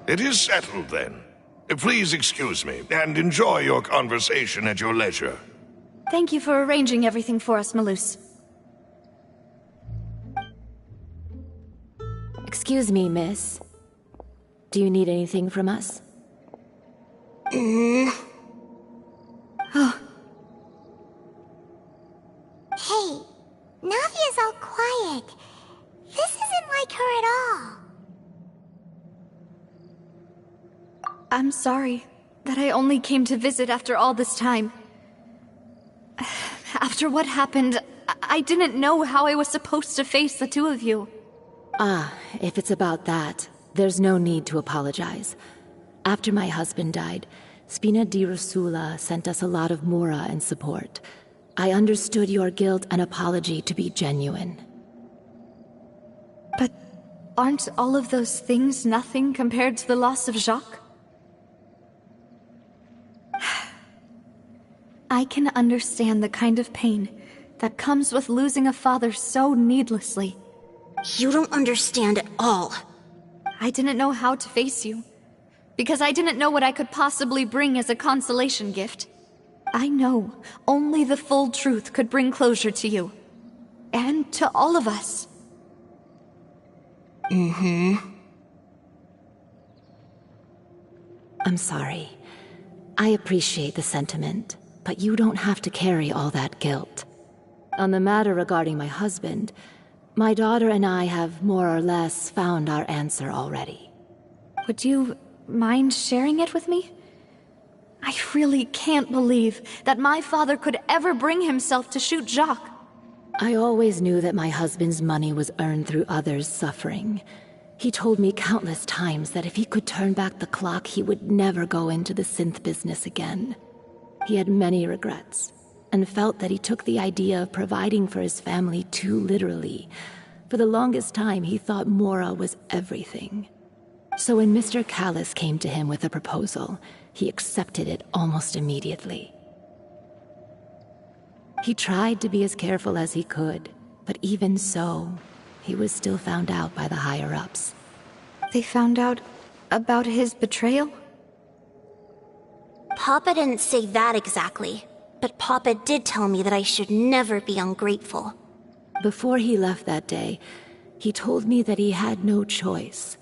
It is settled, then. Please excuse me, and enjoy your conversation at your leisure. Thank you for arranging everything for us, Malus. Excuse me, miss. Do you need anything from us? Oh. Hey, Navia's all quiet. This isn't like her at all. I'm sorry that I only came to visit after all this time. After what happened, I didn't know how I was supposed to face the two of you. Ah, if it's about that, there's no need to apologize. After my husband died, Spina di Rosula sent us a lot of mora and support. I understood your guilt and apology to be genuine. But aren't all of those things nothing compared to the loss of Jacques? I can understand the kind of pain that comes with losing a father so needlessly. You don't understand at all. I didn't know how to face you, because I didn't know what I could possibly bring as a consolation gift. I know only the full truth could bring closure to you, and to all of us. I'm sorry. I appreciate the sentiment, but you don't have to carry all that guilt. On the matter regarding my husband, my daughter and I have more or less found our answer already. Would you mind sharing it with me? I really can't believe that my father could ever bring himself to shoot Jacques. I always knew that my husband's money was earned through others' suffering. He told me countless times that if he could turn back the clock, he would never go into the synth business again. He had many regrets, and felt that he took the idea of providing for his family too literally. For the longest time, he thought Mora was everything. So when Mr. Callis came to him with a proposal, he accepted it almost immediately. He tried to be as careful as he could, but even so, he was still found out by the higher-ups. They found out about his betrayal? Papa didn't say that exactly, but Papa did tell me that I should never be ungrateful. Before he left that day, he told me that he had no choice.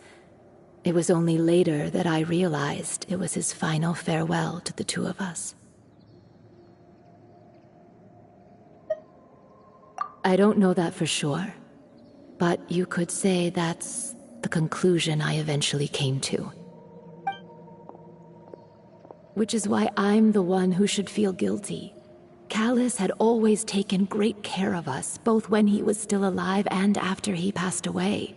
It was only later that I realized it was his final farewell to the two of us. I don't know that for sure, but you could say that's the conclusion I eventually came to. Which is why I'm the one who should feel guilty. Callis had always taken great care of us, both when he was still alive and after he passed away.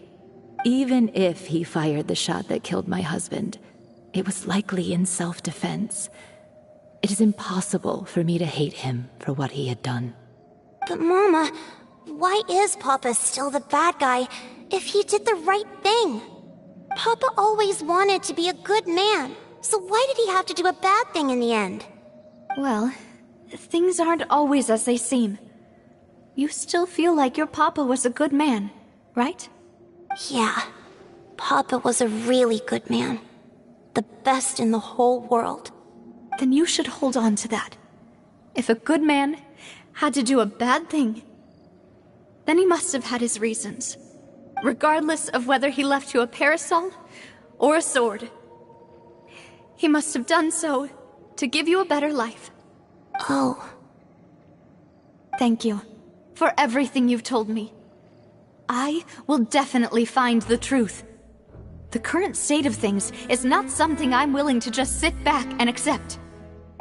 Even if he fired the shot that killed my husband, it was likely in self-defense. It is impossible for me to hate him for what he had done. But Mama, why is Papa still the bad guy if he did the right thing? Papa always wanted to be a good man, so why did he have to do a bad thing in the end? Well, things aren't always as they seem. You still feel like your papa was a good man, right? Yeah, Papa was a really good man. The best in the whole world. Then you should hold on to that. If a good man had to do a bad thing, then he must have had his reasons. Regardless of whether he left you a parasol or a sword. He must have done so to give you a better life. Oh. Thank you for everything you've told me. I will definitely find the truth. The current state of things is not something I'm willing to just sit back and accept.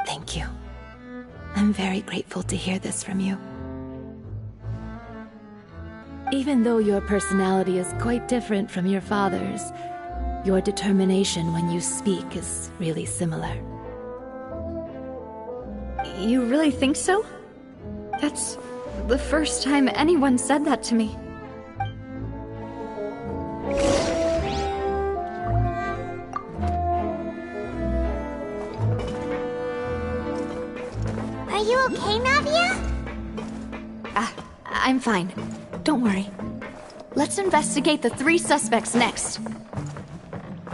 Thank you. I'm very grateful to hear this from you. Even though your personality is quite different from your father's, your determination when you speak is really similar. You really think so? That's the first time anyone said that to me. Are you okay, Navia? I'm fine. Don't worry. Let's investigate the 3 suspects next.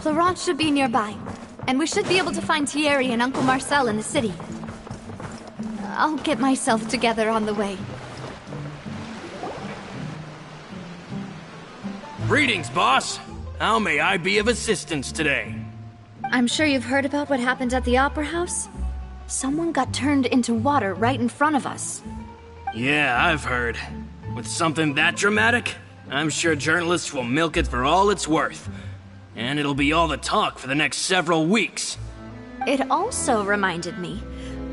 Clarence should be nearby, and we should be able to find Thierry and Uncle Marcel in the city. I'll get myself together on the way. Greetings, boss. How may I be of assistance today? I'm sure you've heard about what happened at the Opera House? Someone got turned into water right in front of us. Yeah, I've heard. With something that dramatic, I'm sure journalists will milk it for all it's worth. And it'll be all the talk for the next several weeks. It also reminded me,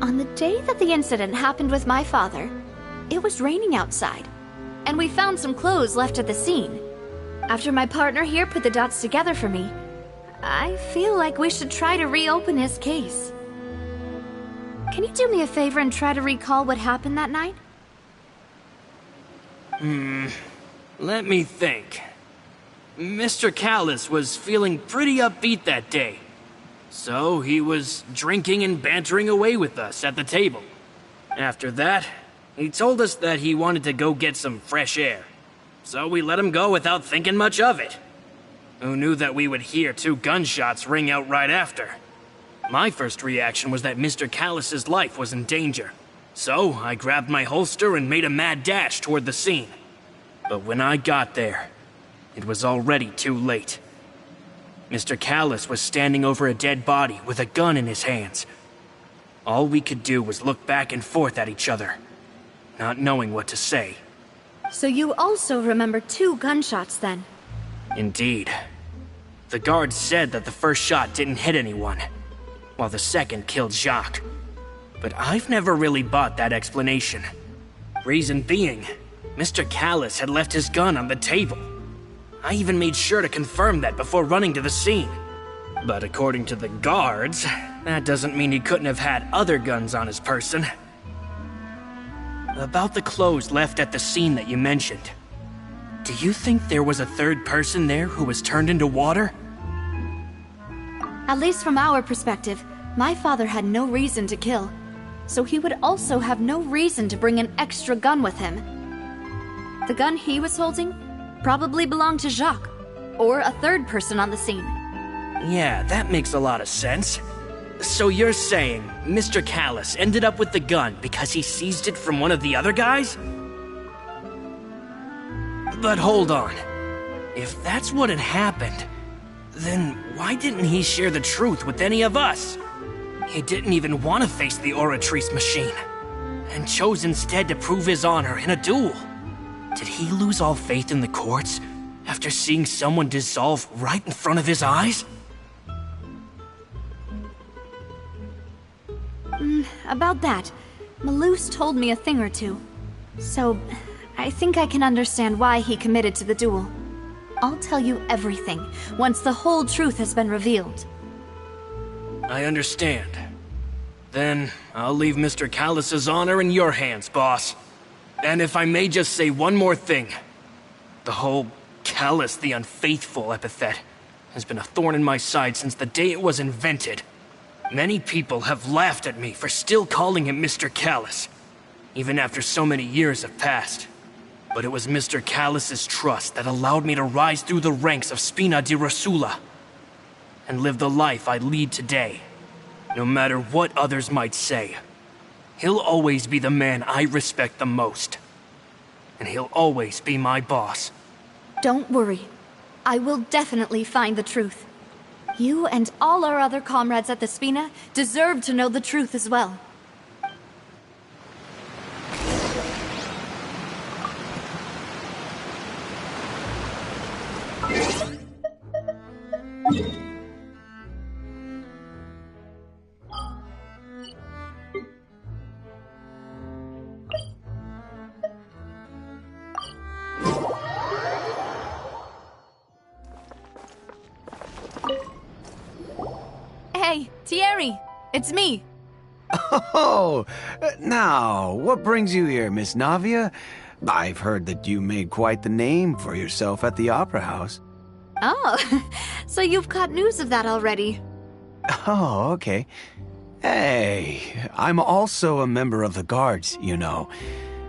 on the day that the incident happened with my father, it was raining outside, and we found some clothes left at the scene. After my partner here put the dots together for me, I feel like we should try to reopen his case. Can you do me a favor and try to recall what happened that night? Let me think. Mr. Callis was feeling pretty upbeat that day. So he was drinking and bantering away with us at the table. After that, he told us that he wanted to go get some fresh air. So we let him go without thinking much of it. Who knew that we would hear 2 gunshots ring out right after? My first reaction was that Mr. Callis's life was in danger. So I grabbed my holster and made a mad dash toward the scene. But when I got there, it was already too late. Mr. Callis was standing over a dead body with a gun in his hands. All we could do was look back and forth at each other, not knowing what to say. So you also remember 2 gunshots then? Indeed. The guards said that the first shot didn't hit anyone, while the second killed Jacques. But I've never really bought that explanation. Reason being, Mr. Callis had left his gun on the table. I even made sure to confirm that before running to the scene. But according to the guards, that doesn't mean he couldn't have had other guns on his person. About the clothes left at the scene that you mentioned, do you think there was a third person there who was turned into water? At least from our perspective, my father had no reason to kill. So he would also have no reason to bring an extra gun with him. The gun he was holding probably belonged to Jacques, or a third person on the scene. Yeah, that makes a lot of sense. So you're saying Mr. Callis ended up with the gun because he seized it from one of the other guys? But hold on. If that's what had happened, then why didn't he share the truth with any of us? He didn't even want to face the Oratrice machine, and chose instead to prove his honor in a duel. Did he lose all faith in the courts after seeing someone dissolve right in front of his eyes? About that, Malus told me a thing or two. So, I think I can understand why he committed to the duel. I'll tell you everything once the whole truth has been revealed. I understand. Then, I'll leave Mr. Callis's honor in your hands, boss. And if I may just say one more thing. The whole Callis the Unfaithful epithet has been a thorn in my side since the day it was invented. Many people have laughed at me for still calling him Mr. Callis, even after so many years have passed. But it was Mr. Callis's trust that allowed me to rise through the ranks of Spina di Rosula and live the life I lead today. No matter what others might say, he'll always be the man I respect the most. And he'll always be my boss. Don't worry. I will definitely find the truth. You and all our other comrades at the Spina deserve to know the truth as well. Hey, Thierry! It's me! Oh, now, what brings you here, Miss Navia? I've heard that you made quite the name for yourself at the Opera House. Oh, so you've caught news of that already. Oh, okay. Hey, I'm also a member of the guards, you know.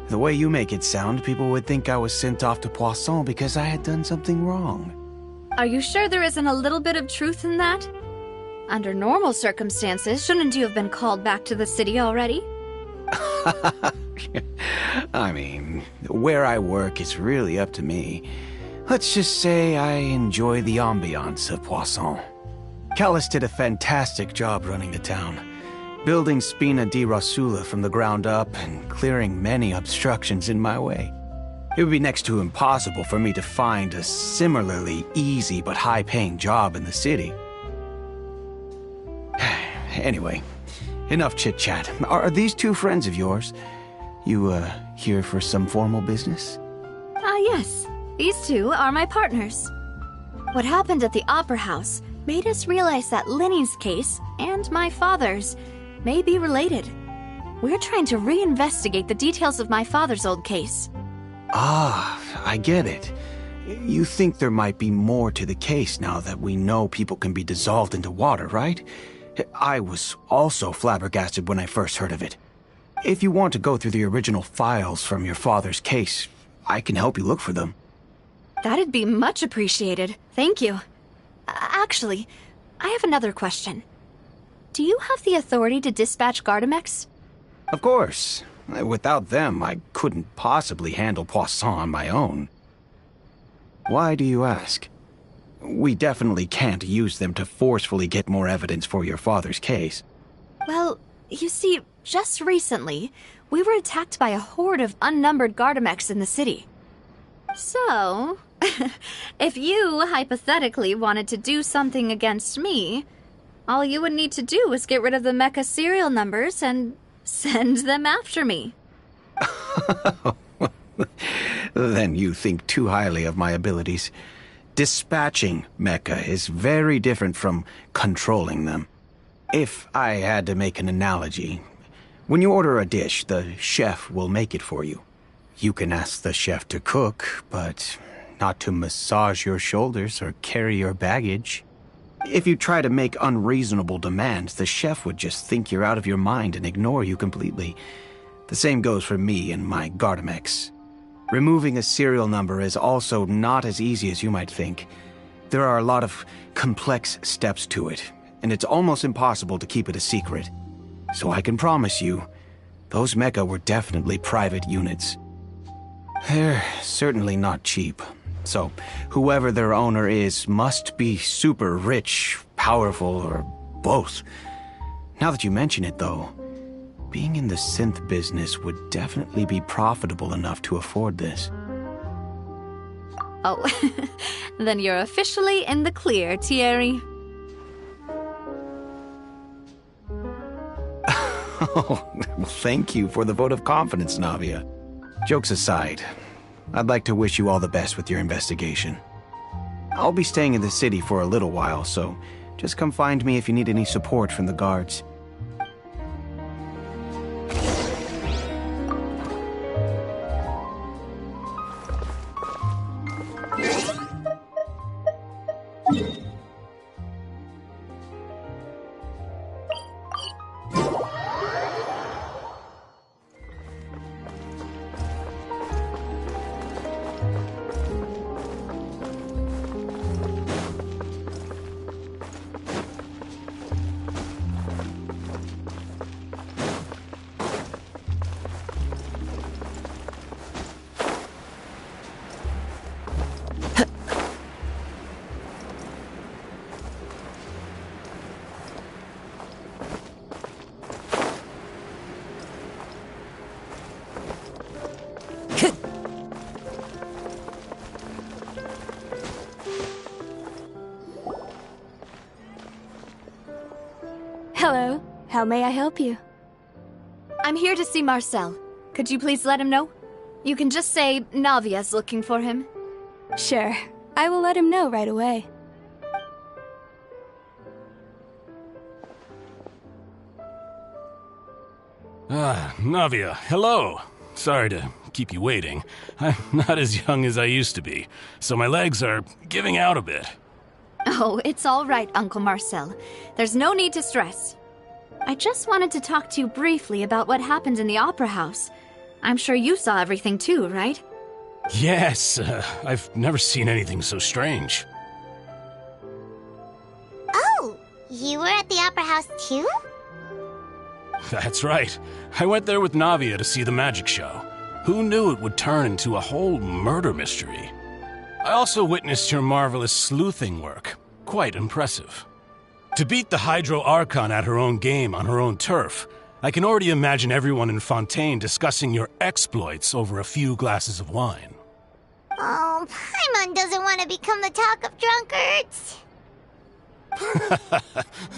The way you make it sound, people would think I was sent off to Poisson because I had done something wrong. Are you sure there isn't a little bit of truth in that? Under normal circumstances, shouldn't you have been called back to the city already? I mean, where I work is really up to me. Let's just say I enjoy the ambiance of Poisson. Callus did a fantastic job running the town, building Spina di Rosula from the ground up and clearing many obstructions in my way. It would be next to impossible for me to find a similarly easy but high-paying job in the city. Anyway, enough chit-chat. Are these two friends of yours? You, here for some formal business? Yes. These two are my partners. What happened at the Opera House made us realize that Linny's case and my father's may be related. We're trying to reinvestigate the details of my father's old case. Ah, I get it. You think there might be more to the case now that we know people can be dissolved into water, right? I was also flabbergasted when I first heard of it. If you want to go through the original files from your father's case, I can help you look for them. That'd be much appreciated. Thank you. Actually, I have another question. Do you have the authority to dispatch Gardamex? Of course. Without them, I couldn't possibly handle Poisson on my own. Why do you ask? We definitely can't use them to forcefully get more evidence for your father's case. Well, you see, just recently, we were attacked by a horde of unnumbered Gardamex in the city. So, if you hypothetically wanted to do something against me, all you would need to do was get rid of the mecha serial numbers and send them after me. Then you think too highly of my abilities. Dispatching mecha is very different from controlling them. If I had to make an analogy, when you order a dish, the chef will make it for you. You can ask the chef to cook, but not to massage your shoulders or carry your baggage. If you try to make unreasonable demands, the chef would just think you're out of your mind and ignore you completely. The same goes for me and my Gardamex. Removing a serial number is also not as easy as you might think. There are a lot of complex steps to it, and it's almost impossible to keep it a secret. So I can promise you, those mecha were definitely private units. They're certainly not cheap. So, whoever their owner is must be super rich, powerful, or both. Now that you mention it, though, being in the synth business would definitely be profitable enough to afford this. Oh, then you're officially in the clear, Thierry. Oh, well, thank you for the vote of confidence, Navia. Jokes aside, I'd like to wish you all the best with your investigation. I'll be staying in the city for a little while, so just come find me if you need any support from the guards. Hello. How may I help you? I'm here to see Marcel. Could you please let him know? You can just say Navia's looking for him. Sure. I will let him know right away. Navia, hello. Sorry to keep you waiting. I'm not as young as I used to be, so my legs are giving out a bit. Oh, it's all right, Uncle Marcel. There's no need to stress. I just wanted to talk to you briefly about what happened in the Opera House. I'm sure you saw everything too, right? Yes, I've never seen anything so strange. You were at the Opera House too? That's right. I went there with Navia to see the magic show. Who knew it would turn into a whole murder mystery? I also witnessed your marvelous sleuthing work. Quite impressive. To beat the Hydro Archon at her own game on her own turf, I can already imagine everyone in Fontaine discussing your exploits over a few glasses of wine. Oh, Paimon doesn't want to become the talk of drunkards.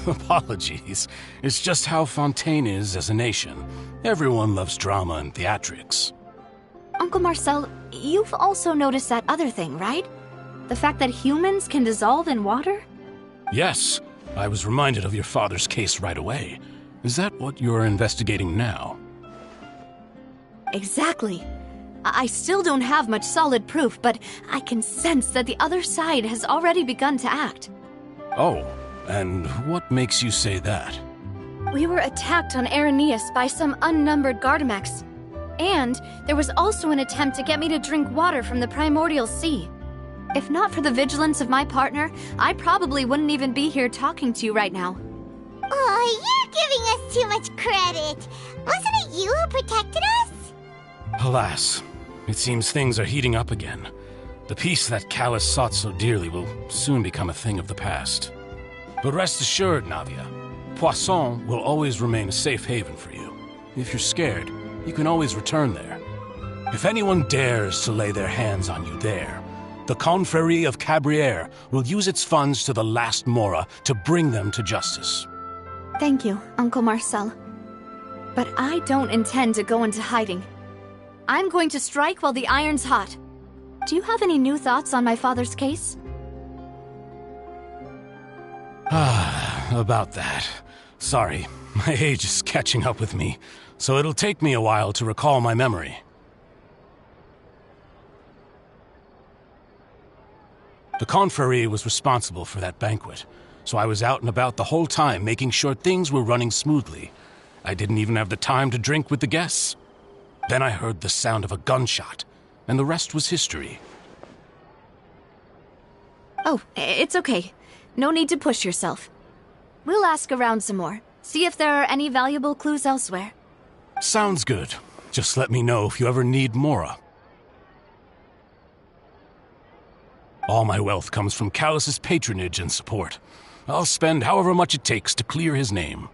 Apologies. It's just how Fontaine is as a nation. Everyone loves drama and theatrics. Uncle Marcel, you've also noticed that other thing, right? The fact that humans can dissolve in water? Yes. I was reminded of your father's case right away. Is that what you're investigating now? Exactly. I still don't have much solid proof, but I can sense that the other side has already begun to act. Oh, and what makes you say that? We were attacked on Araneus by some unnumbered Gardamex. And there was also an attempt to get me to drink water from the primordial sea. If not for the vigilance of my partner, I probably wouldn't even be here talking to you right now. Oh, you're giving us too much credit. Wasn't it you who protected us? Alas, it seems things are heating up again. The peace that Callus sought so dearly will soon become a thing of the past. But rest assured, Navia, Poisson will always remain a safe haven for you. If you're scared, you can always return there. If anyone dares to lay their hands on you there, the Confrérie of Cabrières will use its funds to the last Mora to bring them to justice. Thank you, Uncle Marcel. But I don't intend to go into hiding. I'm going to strike while the iron's hot. Do you have any new thoughts on my father's case? About that. Sorry, my age is catching up with me, so it'll take me a while to recall my memory. The Confrérie was responsible for that banquet, so I was out and about the whole time making sure things were running smoothly. I didn't even have the time to drink with the guests. Then I heard the sound of a gunshot, and the rest was history. Oh, it's okay. No need to push yourself. We'll ask around some more, see if there are any valuable clues elsewhere. Sounds good. Just let me know if you ever need Mora. All my wealth comes from Callus's patronage and support. I'll spend however much it takes to clear his name.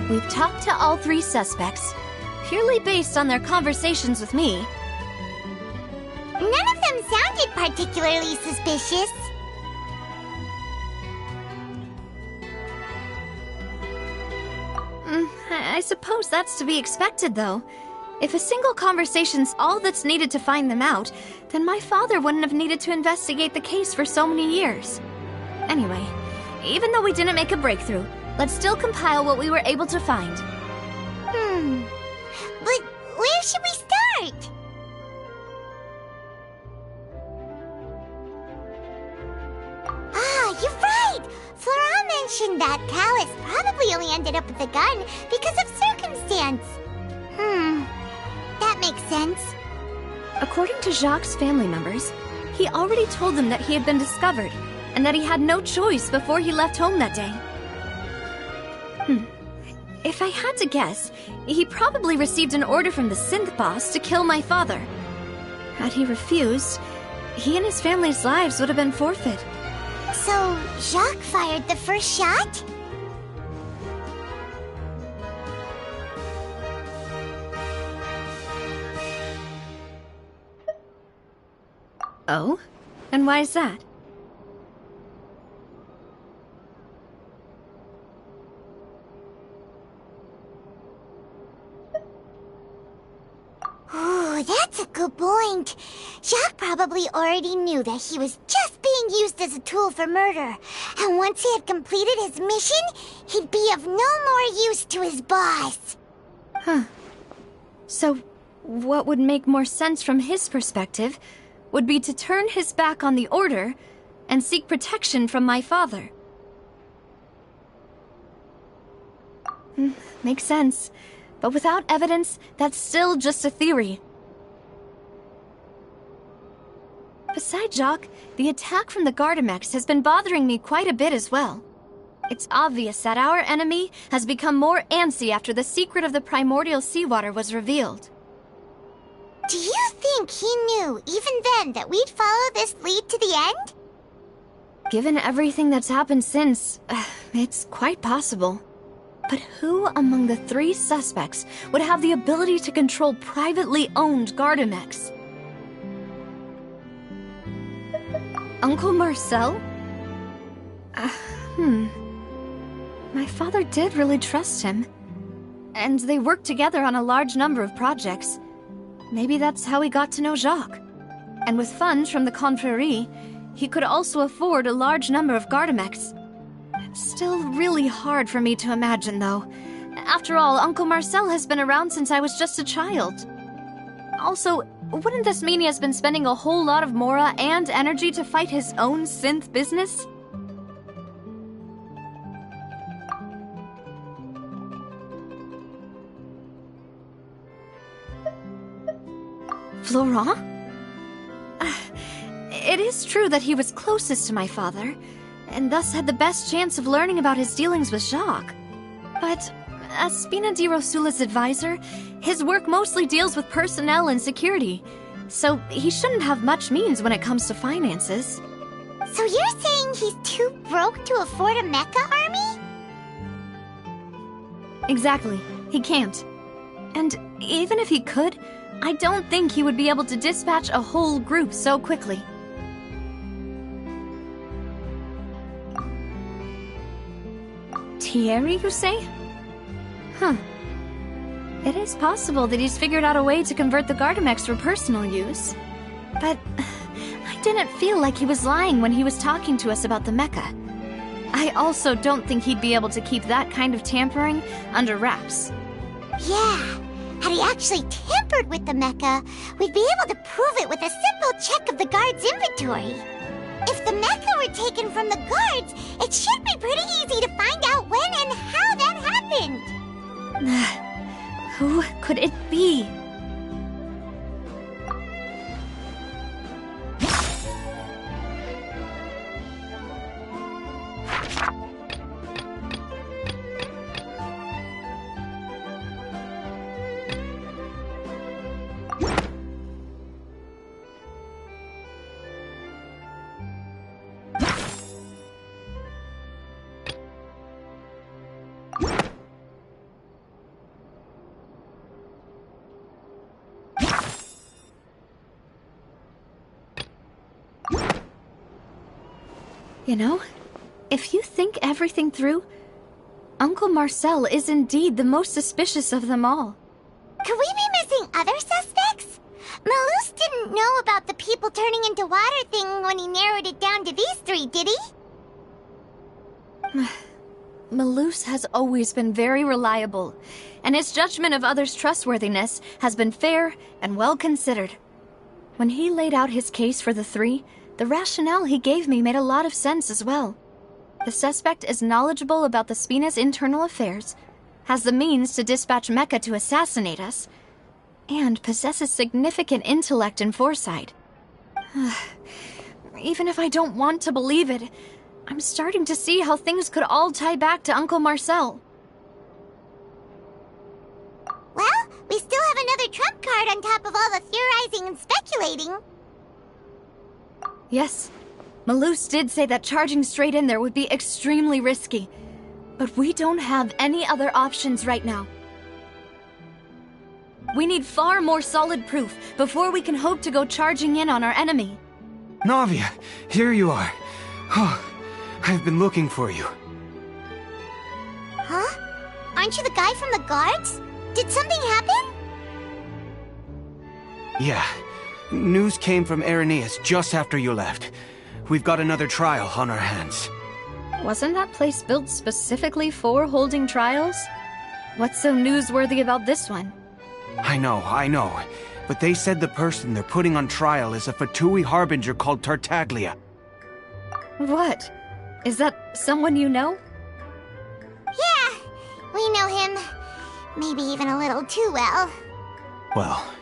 We've talked to all three suspects, purely based on their conversations with me. None of them sounded particularly suspicious. I suppose that's to be expected, though. If a single conversation's all that's needed to find them out, then my father wouldn't have needed to investigate the case for so many years. Anyway, even though we didn't make a breakthrough, let's still compile what we were able to find. But where should we start? Ah, you're right! Flora mentioned that Callus probably only ended up with the gun because of circumstance. That makes sense. According to Jacques' family members, he already told them that he had been discovered, and that he had no choice before he left home that day. If I had to guess, he probably received an order from the synth boss to kill my father. Had he refused, he and his family's lives would have been forfeit. So, Jacques fired the first shot? Oh? And why is that? Ooh, that's a good point. Jacques probably already knew that he was just being used as a tool for murder. And once he had completed his mission, he'd be of no more use to his boss. Huh. So, what would make more sense from his perspective would be to turn his back on the Order and seek protection from my father. Makes sense. But without evidence, that's still just a theory. Besides Jacques, the attack from the Gardamex has been bothering me quite a bit as well. It's obvious that our enemy has become more antsy after the secret of the primordial seawater was revealed. Do you think he knew, even then, that we'd follow this lead to the end? Given everything that's happened since, it's quite possible. But who among the 3 suspects would have the ability to control privately owned Gardamex? Uncle Marcel? My father did really trust him. And they worked together on a large number of projects. Maybe that's how he got to know Jacques. And with funds from the Confrérie, he could also afford a large number of Gardamex. It's still really hard for me to imagine, though. After all, Uncle Marcel has been around since I was just a child. Also, wouldn't this mean he has been spending a whole lot of mora and energy to fight his own synth business? Florent? It is true that he was closest to my father, and thus had the best chance of learning about his dealings with Jacques. But as Spina di Rosula's advisor, his work mostly deals with personnel and security, so he shouldn't have much means when it comes to finances. So you're saying he's too broke to afford a mecha army? Exactly. He can't. And even if he could, I don't think he would be able to dispatch a whole group so quickly. Thierry, you say? Huh. It is possible that he's figured out a way to convert the Gardamex for personal use. But I didn't feel like he was lying when he was talking to us about the mecha. I also don't think he'd be able to keep that kind of tampering under wraps. Yeah. Had he actually tampered with the mecha, we'd be able to prove it with a simple check of the guard's inventory. If the mecha were taken from the guards, it should be pretty easy to find out when and how that happened. Who could it be? You know, if you think everything through, Uncle Marcel is indeed the most suspicious of them all. Could we be missing other suspects? Malus didn't know about the people turning into water thing when he narrowed it down to these 3, did he? Malus has always been very reliable, and his judgment of others' trustworthiness has been fair and well considered. When he laid out his case for the 3, the rationale he gave me made a lot of sense as well. The suspect is knowledgeable about the Spina's internal affairs, has the means to dispatch Mecha to assassinate us, and possesses significant intellect and foresight. Even if I don't want to believe it, I'm starting to see how things could all tie back to Uncle Marcel. Well, we still have another trump card on top of all the theorizing and speculating. Yes, Malus did say that charging straight in there would be extremely risky. But we don't have any other options right now. We need far more solid proof before we can hope to go charging in on our enemy. Navia, here you are. Oh, I've been looking for you. Huh? Aren't you the guy from the guards? Did something happen? Yeah. News came from Irenaeus just after you left. We've got another trial on our hands. Wasn't that place built specifically for holding trials? What's so newsworthy about this one? I know. But they said the person they're putting on trial is a Fatui harbinger called Tartaglia. What? Is that someone you know? Yeah, we know him. Maybe even a little too well. Well,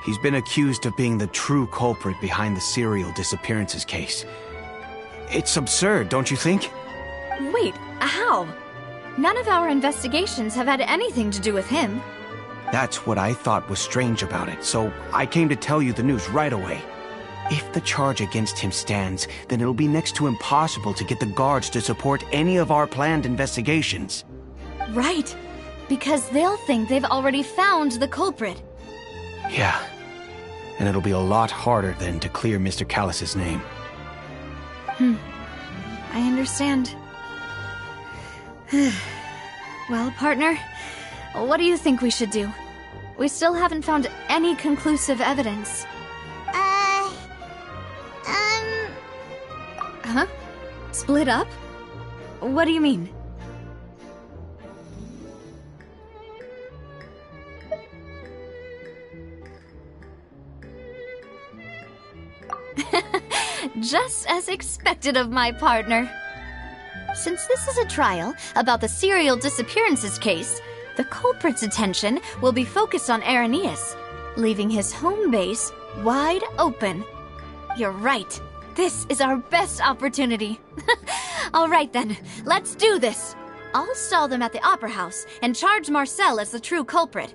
he's been accused of being the true culprit behind the serial disappearances case. It's absurd, don't you think? Wait, how? None of our investigations have had anything to do with him. That's what I thought was strange about it, so I came to tell you the news right away. If the charge against him stands, then it'll be next to impossible to get the guards to support any of our planned investigations. Right, because they'll think they've already found the culprit. Yeah, and it'll be a lot harder then to clear Mr. Callus's name. I understand. Well, partner, what do you think we should do? We still haven't found any conclusive evidence. Huh? Split up? What do you mean? Just as expected of my partner. Since this is a trial about the serial disappearances case, the culprit's attention will be focused on Irenaeus, leaving his home base wide open. You're right. This is our best opportunity. All right then, let's do this. I'll stall them at the Opera House and charge Marcel as the true culprit.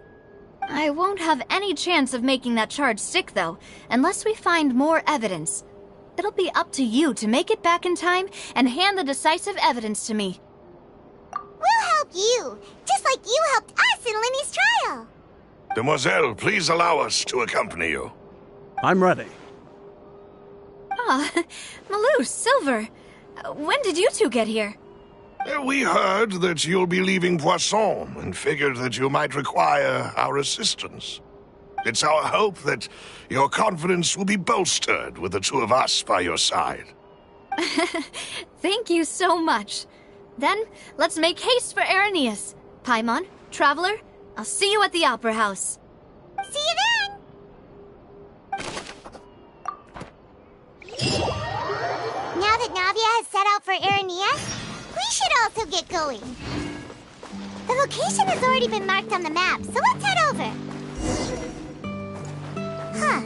I won't have any chance of making that charge stick, though, unless we find more evidence. It'll be up to you to make it back in time and hand the decisive evidence to me. We'll help you, just like you helped us in Linny's trial. Demoiselle, please allow us to accompany you. I'm ready. Ah, Malus, Silver. When did you two get here? We heard that you'll be leaving Poisson and figured that you might require our assistance. It's our hope that your confidence will be bolstered with the two of us by your side. Thank you so much. Then, let's make haste for Irenaeus. Paimon, Traveler, I'll see you at the Opera House. See you then! Now that Navia has set out for Irenaeus, we should also get going. The location has already been marked on the map, so let's head over. Huh.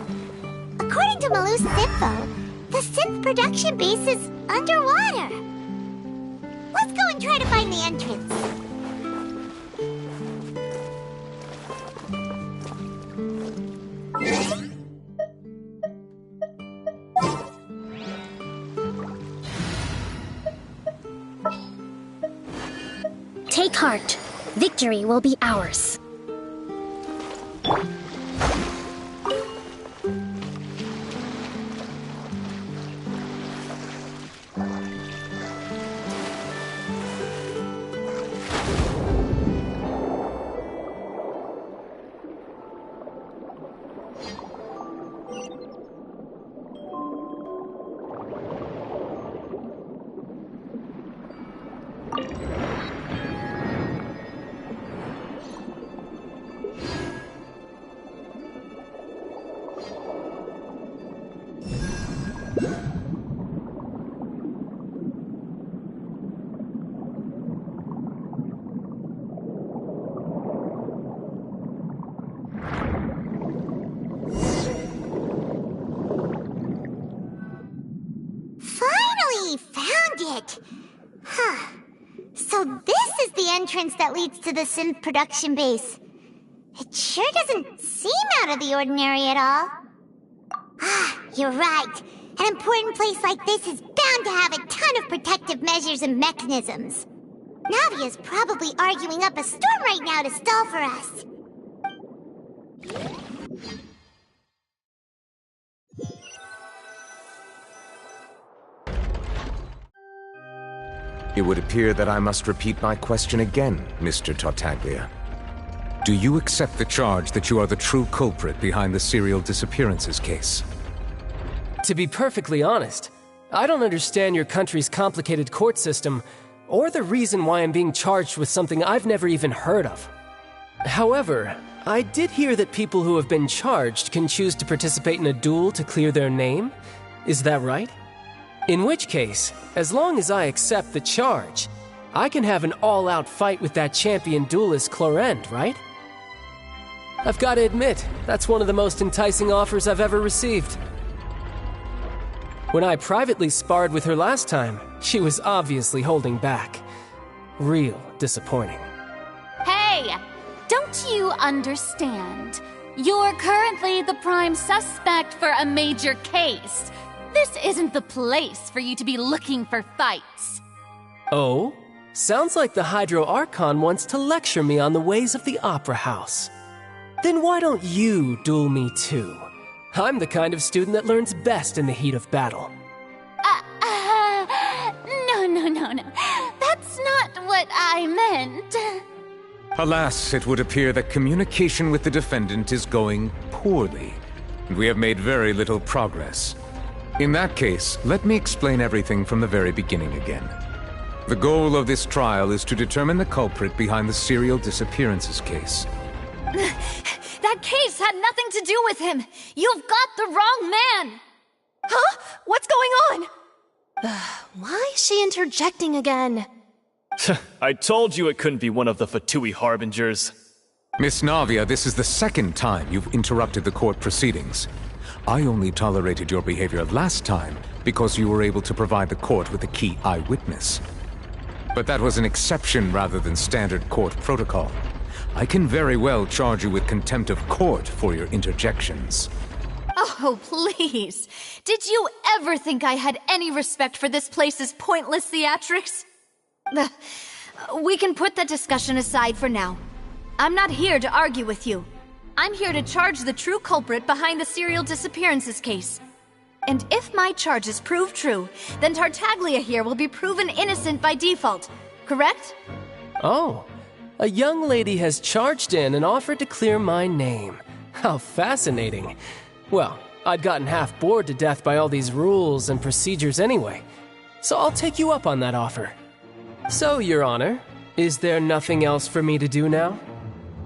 According to Malus' info, the synth production base is underwater. Let's go and try to find the entrance. Take heart. Victory will be ours. So this is the entrance that leads to the synth production base. It sure doesn't seem out of the ordinary at all. Ah, you're right. An important place like this is bound to have a ton of protective measures and mechanisms. Navia's probably arguing up a storm right now to stall for us. It would appear that I must repeat my question again, Mr. Tartaglia. Do you accept the charge that you are the true culprit behind the serial disappearances case? To be perfectly honest, I don't understand your country's complicated court system, or the reason why I'm being charged with something I've never even heard of. However, I did hear that people who have been charged can choose to participate in a duel to clear their name. Is that right? In which case, as long as I accept the charge, I can have an all-out fight with that champion duelist Clorend, right? I've got to admit, that's one of the most enticing offers I've ever received. When I privately sparred with her last time, she was obviously holding back. Real disappointing. Hey! Don't you understand? You're currently the prime suspect for a major case. This isn't the place for you to be looking for fights. Oh? Sounds like the Hydro Archon wants to lecture me on the ways of the Opera House. Then why don't you duel me too? I'm the kind of student that learns best in the heat of battle. No. That's not what I meant. Alas, it would appear that communication with the defendant is going poorly, and we have made very little progress. In that case, let me explain everything from the very beginning again. The goal of this trial is to determine the culprit behind the serial disappearances case. That case had nothing to do with him! You've got the wrong man! Huh? What's going on? Why is she interjecting again? I told you it couldn't be one of the Fatui Harbingers. Miss Navia, this is the second time you've interrupted the court proceedings. I only tolerated your behavior last time because you were able to provide the court with a key eyewitness. But that was an exception rather than standard court protocol. I can very well charge you with contempt of court for your interjections. Oh, please. Did you ever think I had any respect for this place's pointless theatrics? We can put that discussion aside for now. I'm not here to argue with you. I'm here to charge the true culprit behind the serial disappearances case. And if my charges prove true, then Tartaglia here will be proven innocent by default, correct? Oh, a young lady has charged in and offered to clear my name. How fascinating. Well, I'd gotten half bored to death by all these rules and procedures anyway, so I'll take you up on that offer. So, Your Honor, is there nothing else for me to do now?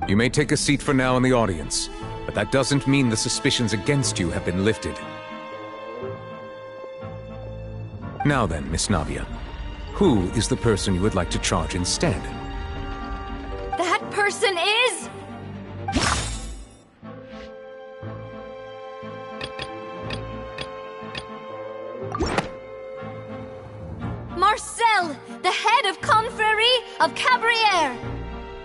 You may take a seat for now in the audience, but that doesn't mean the suspicions against you have been lifted. Now then, Miss Navia, who is the person you would like to charge instead? That person is... Marcel, the head of Confrérie of Cabrières!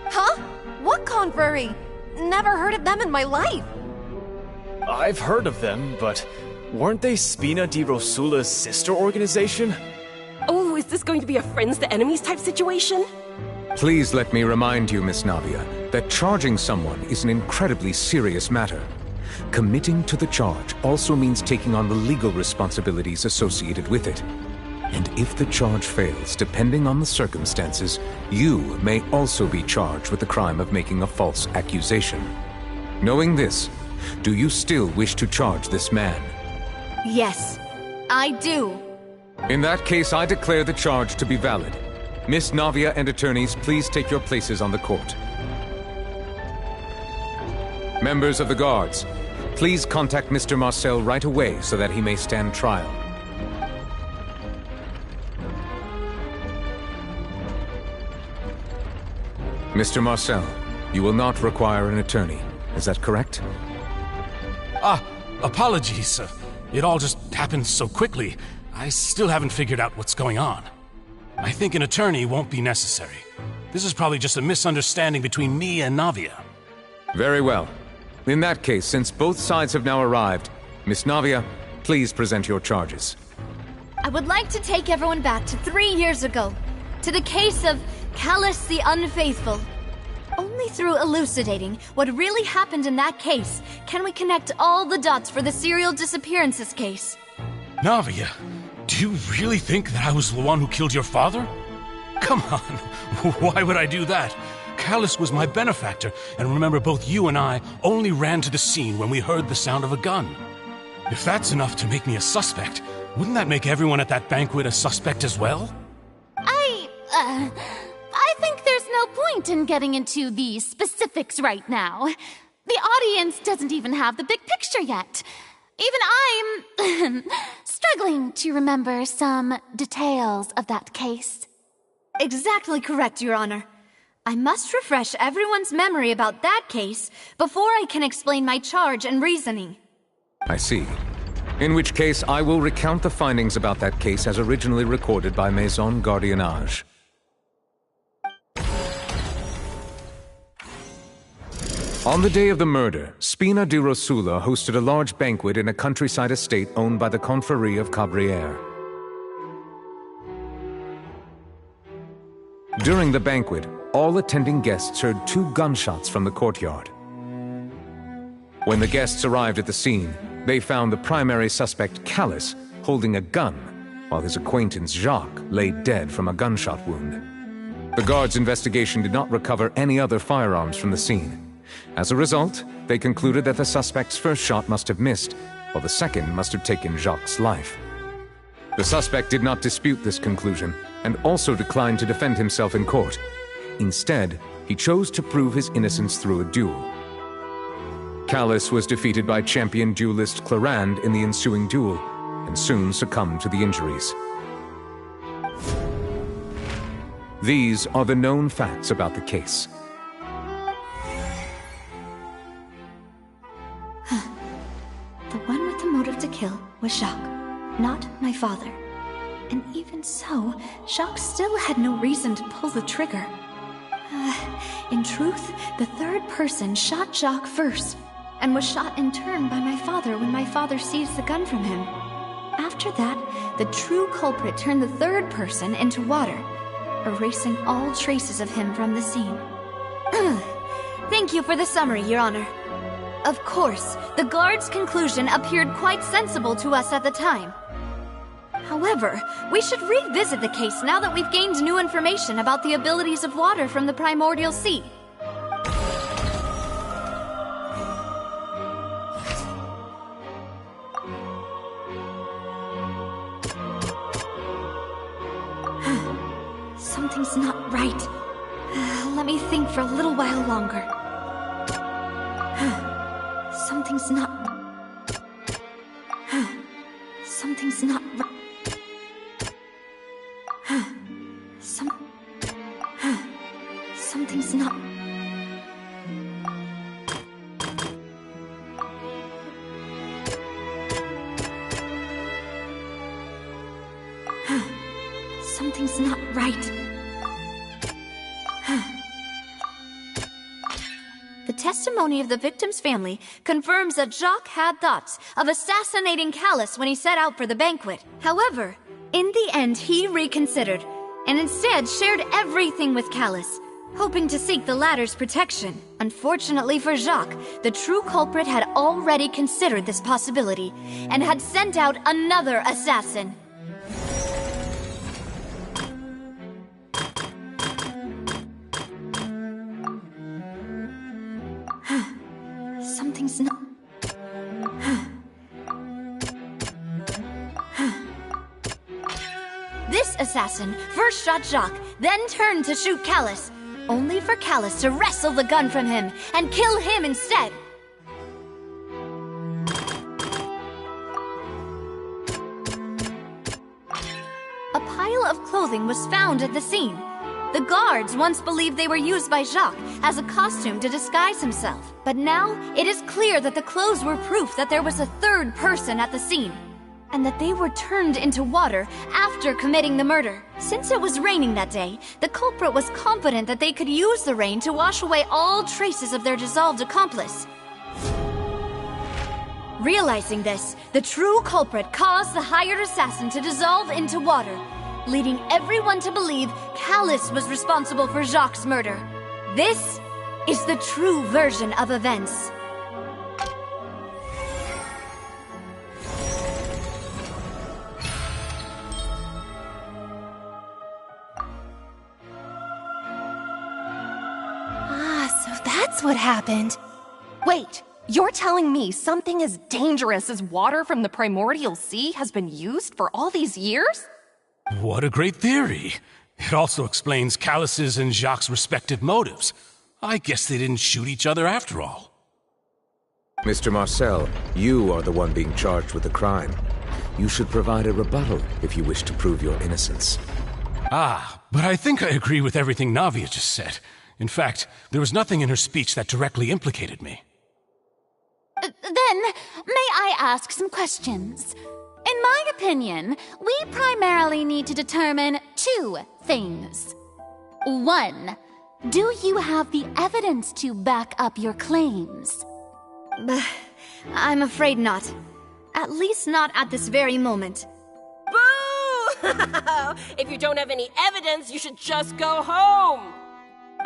Huh? What confrérie? Never heard of them in my life. I've heard of them, but weren't they Spina di Rosula's sister organization? Oh, is this going to be a friends to enemies type situation? Please let me remind you, Miss Navia, that charging someone is an incredibly serious matter. Committing to the charge also means taking on the legal responsibilities associated with it. And if the charge fails, depending on the circumstances, you may also be charged with the crime of making a false accusation. Knowing this, do you still wish to charge this man? Yes, I do. In that case, I declare the charge to be valid. Miss Navia and attorneys, please take your places on the court. Members of the guards, please contact Mr. Marcel right away so that he may stand trial. Mr. Marcel, you will not require an attorney. Is that correct? Apologies. It all just happened so quickly. I still haven't figured out what's going on. I think an attorney won't be necessary. This is probably just a misunderstanding between me and Navia. Very well. In that case, since both sides have now arrived, Miss Navia, please present your charges. I would like to take everyone back to 3 years ago, to the case of Callus the Unfaithful. Only through elucidating what really happened in that case can we connect all the dots for the serial disappearances case. Navia, do you really think that I was the one who killed your father? Come on, why would I do that? Callus was my benefactor, and remember, both you and I only ran to the scene when we heard the sound of a gun. If that's enough to make me a suspect, wouldn't that make everyone at that banquet a suspect as well? I think there's no point in getting into the specifics right now. The audience doesn't even have the big picture yet. Even I'm struggling to remember some details of that case. Exactly correct, Your Honor. I must refresh everyone's memory about that case before I can explain my charge and reasoning. I see. In which case, I will recount the findings about that case as originally recorded by Maison Gardiennage. On the day of the murder, Spina di Rosula hosted a large banquet in a countryside estate owned by the Confrérie of Cabrières. During the banquet, all attending guests heard 2 gunshots from the courtyard. When the guests arrived at the scene, they found the primary suspect, Callus, holding a gun, while his acquaintance, Jacques, lay dead from a gunshot wound. The guards' investigation did not recover any other firearms from the scene. As a result, they concluded that the suspect's first shot must have missed, while the second must have taken Jacques' life. The suspect did not dispute this conclusion, and also declined to defend himself in court. Instead, he chose to prove his innocence through a duel. Callus was defeated by champion duelist Clarande in the ensuing duel, and soon succumbed to the injuries. These are the known facts about the case. The one with the motive to kill was Jacques, not my father. And even so, Jacques still had no reason to pull the trigger. In truth, the third person shot Jacques first, and was shot in turn by my father when my father seized the gun from him. After that, the true culprit turned the third person into water, erasing all traces of him from the scene. Thank you for the summary, Your Honor. Of course, the guard's conclusion appeared quite sensible to us at the time. However, we should revisit the case now that we've gained new information about the abilities of water from the primordial sea. Something's not right. Let me think for a little while longer. Something's not... Something's not right. Something's not... Something's not right. The testimony of the victim's family confirms that Jacques had thoughts of assassinating Callus when he set out for the banquet. However, in the end, he reconsidered, and instead shared everything with Callus, hoping to seek the latter's protection. Unfortunately for Jacques, the true culprit had already considered this possibility, and had sent out another assassin. Something's not... This assassin first shot Jacques, then turned to shoot Callus, only for Callus to wrestle the gun from him and kill him instead. A pile of clothing was found at the scene. The guards once believed they were used by Jacques as a costume to disguise himself. But now, it is clear that the clothes were proof that there was a third person at the scene. and that they were turned into water after committing the murder. Since it was raining that day, the culprit was confident that they could use the rain to wash away all traces of their dissolved accomplice. Realizing this, the true culprit caused the hired assassin to dissolve into water, leading everyone to believe Callus was responsible for Jacques' murder. This is the true version of events. So that's what happened. Wait, you're telling me something as dangerous as water from the primordial sea has been used for all these years? What a great theory. It also explains Callus's and Jacques' respective motives. I guess they didn't shoot each other after all. Mr. Marcel, you are the one being charged with the crime. You should provide a rebuttal if you wish to prove your innocence. But I think I agree with everything Navia just said. In fact, there was nothing in her speech that directly implicated me. Then, may I ask some questions? In my opinion, we primarily need to determine two things. One, do you have the evidence to back up your claims? I'm afraid not. At least not at this very moment. Boo! If you don't have any evidence, you should just go home!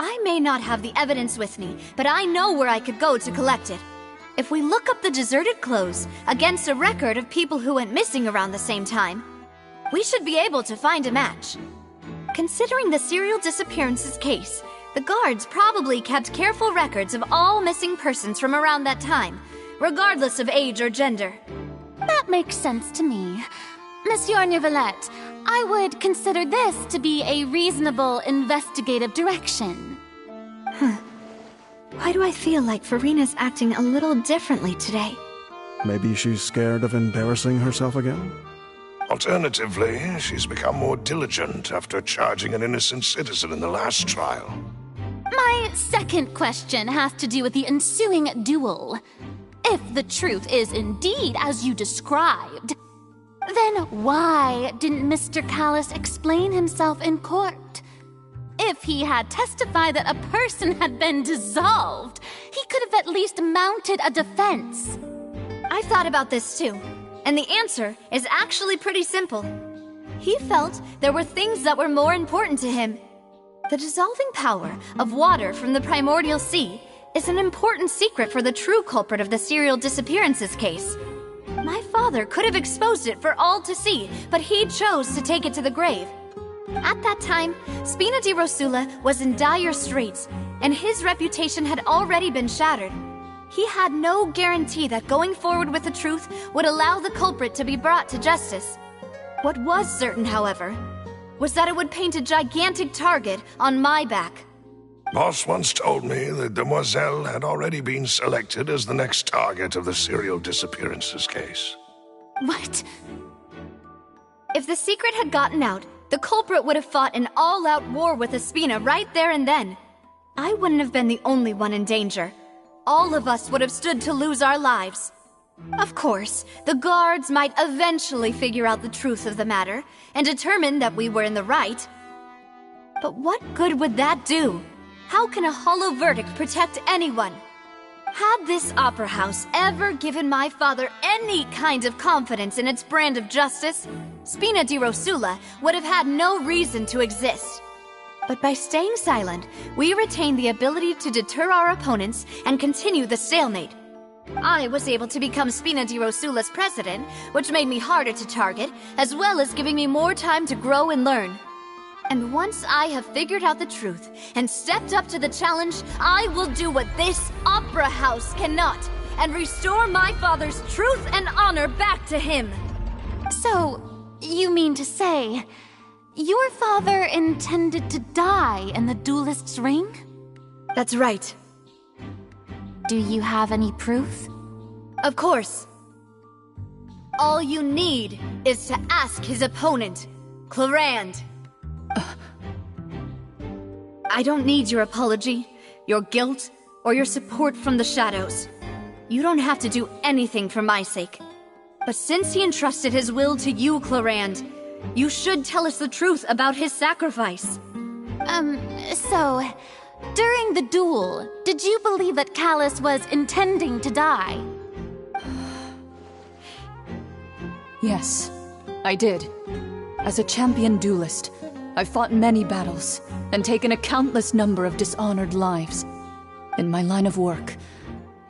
I may not have the evidence with me, but I know where I could go to collect it. If we look up the deserted clothes against a record of people who went missing around the same time, we should be able to find a match. Considering the serial disappearances case, the guards probably kept careful records of all missing persons from around that time, regardless of age or gender. That makes sense to me. Monsieur Neuvillette, I would consider this to be a reasonable investigative direction. Why do I feel like Farina's acting a little differently today? Maybe she's scared of embarrassing herself again? Alternatively, she's become more diligent after charging an innocent citizen in the last trial. My second question has to do with the ensuing duel. If the truth is indeed as you described, then why didn't Mr. Callus explain himself in court? If he had testified that a person had been dissolved, he could have at least mounted a defense. I thought about this too, and the answer is actually pretty simple. He felt there were things that were more important to him. The dissolving power of water from the primordial sea is an important secret for the true culprit of the serial disappearances case. My father could have exposed it for all to see, but he chose to take it to the grave. At that time, Spina di Rosula was in dire straits, and his reputation had already been shattered. He had no guarantee that going forward with the truth would allow the culprit to be brought to justice. What was certain, however, was that it would paint a gigantic target on my back. Boss once told me that Demoiselle had already been selected as the next target of the serial disappearances case. What? If the secret had gotten out, the culprit would have fought an all-out war with Espina right there and then. I wouldn't have been the only one in danger. All of us would have stood to lose our lives. Of course, the guards might eventually figure out the truth of the matter and determine that we were in the right. But what good would that do? How can a hollow verdict protect anyone? Had this opera house ever given my father any kind of confidence in its brand of justice, Spina di Rosula would have had no reason to exist. But by staying silent, we retained the ability to deter our opponents and continue the stalemate. I was able to become Spina di Rosula's president, which made me harder to target, as well as giving me more time to grow and learn. And once I have figured out the truth and stepped up to the challenge, I will do what this opera house cannot, and restore my father's truth and honor back to him. So, you mean to say, your father intended to die in the duelist's ring? That's right. Do you have any proof? Of course. All you need is to ask his opponent, Clarand. I don't need your apology, your guilt, or your support from the shadows. You don't have to do anything for my sake. But since he entrusted his will to you, Clarand, you should tell us the truth about his sacrifice. So, during the duel, did you believe that Callus was intending to die? Yes, I did. As a champion duelist, I've fought many battles and taken a countless number of dishonored lives. In my line of work,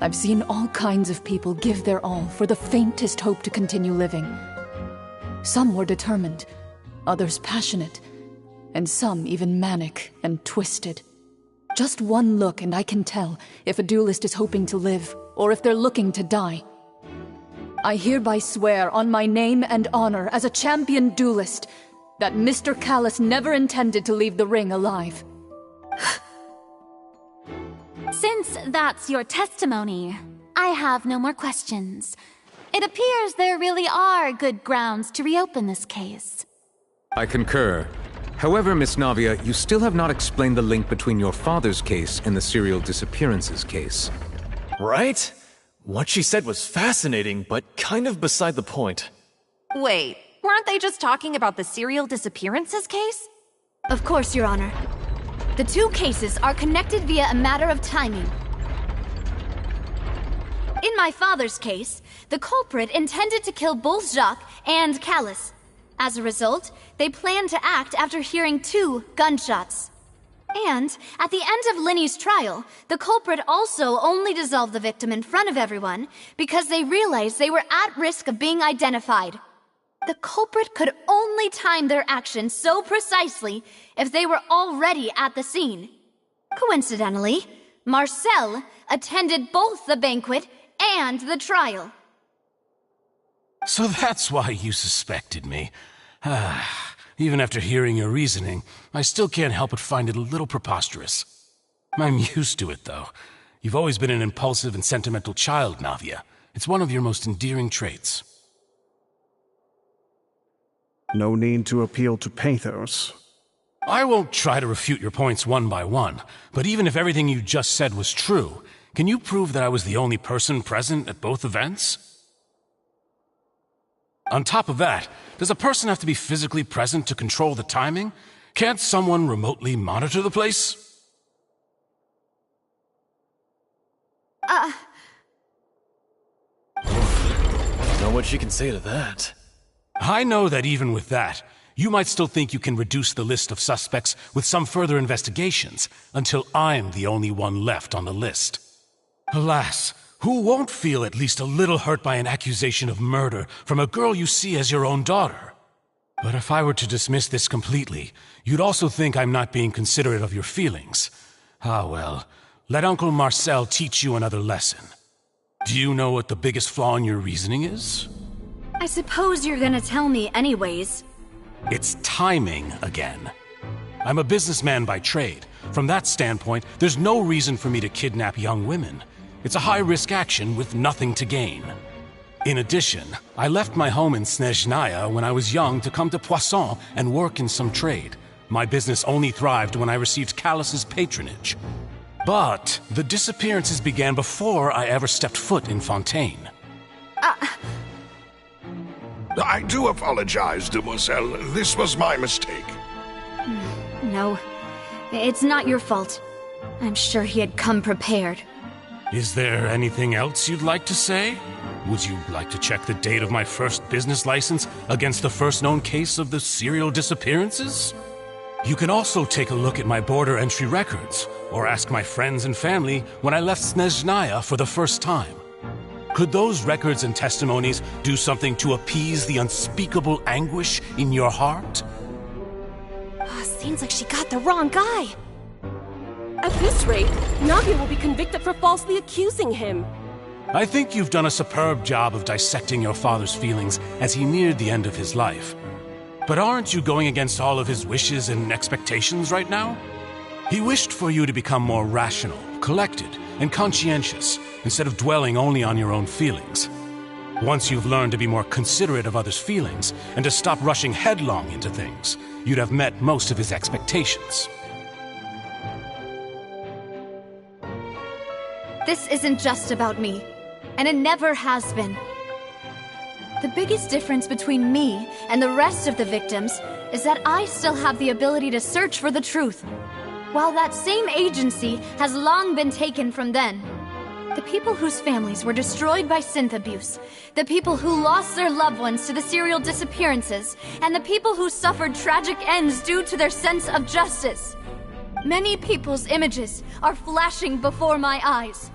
I've seen all kinds of people give their all for the faintest hope to continue living. Some were determined, others passionate, and some even manic and twisted. Just one look and I can tell if a duelist is hoping to live or if they're looking to die. I hereby swear on my name and honor as a champion duelist that Mr. Callus never intended to leave the ring alive. Since that's your testimony, I have no more questions. It appears there really are good grounds to reopen this case. I concur. However, Miss Navia, you still have not explained the link between your father's case and the serial disappearances case. Right? What she said was fascinating, but kind of beside the point. Wait, weren't they just talking about the serial disappearances case? Of course, Your Honor. The two cases are connected via a matter of timing. In my father's case, the culprit intended to kill both Jacques and Callus. As a result, they planned to act after hearing 2 gunshots. And, at the end of Linny's trial, the culprit also only dissolved the victim in front of everyone because they realized they were at risk of being identified. The culprit could only time their actions so precisely if they were already at the scene. Coincidentally, Marcel attended both the banquet and the trial. So that's why you suspected me. Even after hearing your reasoning, I still can't help but find it a little preposterous. I'm used to it, though. You've always been an impulsive and sentimental child, Navia. It's one of your most endearing traits. No need to appeal to pathos. I won't try to refute your points one by one, but even if everything you just said was true, can you prove that I was the only person present at both events? On top of that, does a person have to be physically present to control the timing? Can't someone remotely monitor the place? Don't know what she can say to that. I know that even with that, you might still think you can reduce the list of suspects with some further investigations, until I'm the only one left on the list. Alas, who won't feel at least a little hurt by an accusation of murder from a girl you see as your own daughter? But if I were to dismiss this completely, you'd also think I'm not being considerate of your feelings. Ah well, let Uncle Marcel teach you another lesson. Do you know what the biggest flaw in your reasoning is? I suppose you're gonna tell me anyways. It's timing again. I'm a businessman by trade. From that standpoint, there's no reason for me to kidnap young women. It's a high-risk action with nothing to gain. In addition, I left my home in Snezhnaya when I was young to come to Poisson and work in some trade. My business only thrived when I received Callus's patronage. But the disappearances began before I ever stepped foot in Fontaine. I do apologize, demoiselle. This was my mistake. No, it's not your fault. I'm sure he had come prepared. Is there anything else you'd like to say? Would you like to check the date of my first business license against the first known case of the serial disappearances? You can also take a look at my border entry records, or ask my friends and family when I left Snezhnaya for the first time. Could those records and testimonies do something to appease the unspeakable anguish in your heart? Seems like she got the wrong guy. At this rate, Navia will be convicted for falsely accusing him. I think you've done a superb job of dissecting your father's feelings as he neared the end of his life. But aren't you going against all of his wishes and expectations right now? He wished for you to become more rational, collected, and conscientious, instead of dwelling only on your own feelings. Once you've learned to be more considerate of others' feelings, and to stop rushing headlong into things, you'd have met most of his expectations. This isn't just about me, and it never has been. The biggest difference between me and the rest of the victims is that I still have the ability to search for the truth, while that same agency has long been taken from them. The people whose families were destroyed by synth abuse, the people who lost their loved ones to the serial disappearances, and the people who suffered tragic ends due to their sense of justice. Many people's images are flashing before my eyes.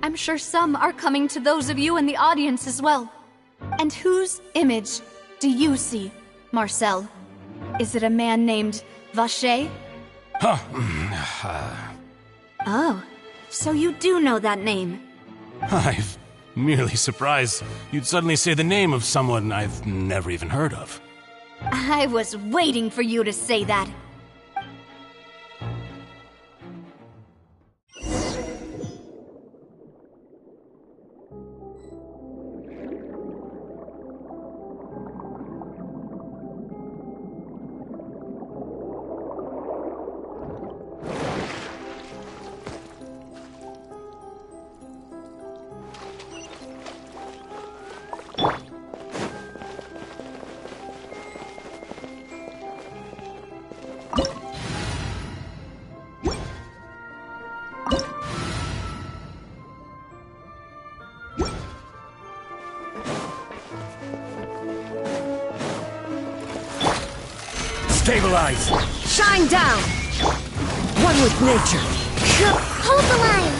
I'm sure some are coming to those of you in the audience as well. And whose image do you see, Marcel? Is it a man named Vacher? Oh, so you do know that name. I'm merely surprised you'd suddenly say the name of someone I've never even heard of. I was waiting for you to say that. Stabilize! Shine down! One with nature! Hold the line!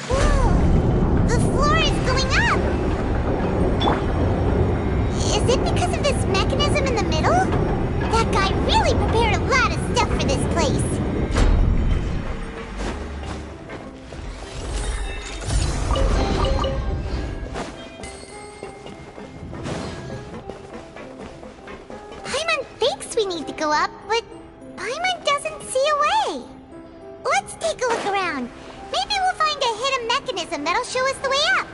Whoa! The floor is going up! Is it because of this mechanism in the middle? That guy really prepared a lot of stuff for this place. Go up, but Paimon doesn't see a way. Let's take a look around. Maybe we'll find a hidden mechanism that'll show us the way up.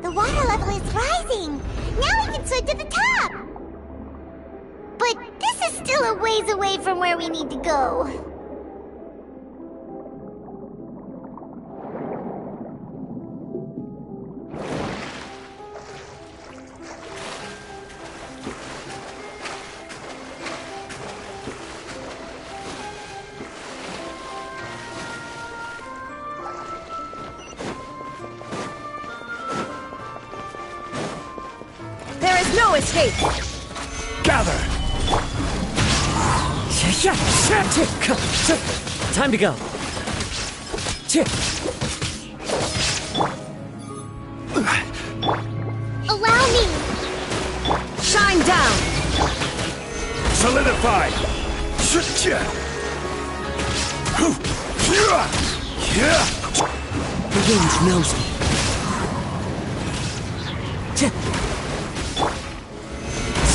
The water level is rising! Now we can swim to the top! But this is still a ways away from where we need to go. No escape! Gather! Time to go. Allow me! Shine down! Solidify! The wind knows me.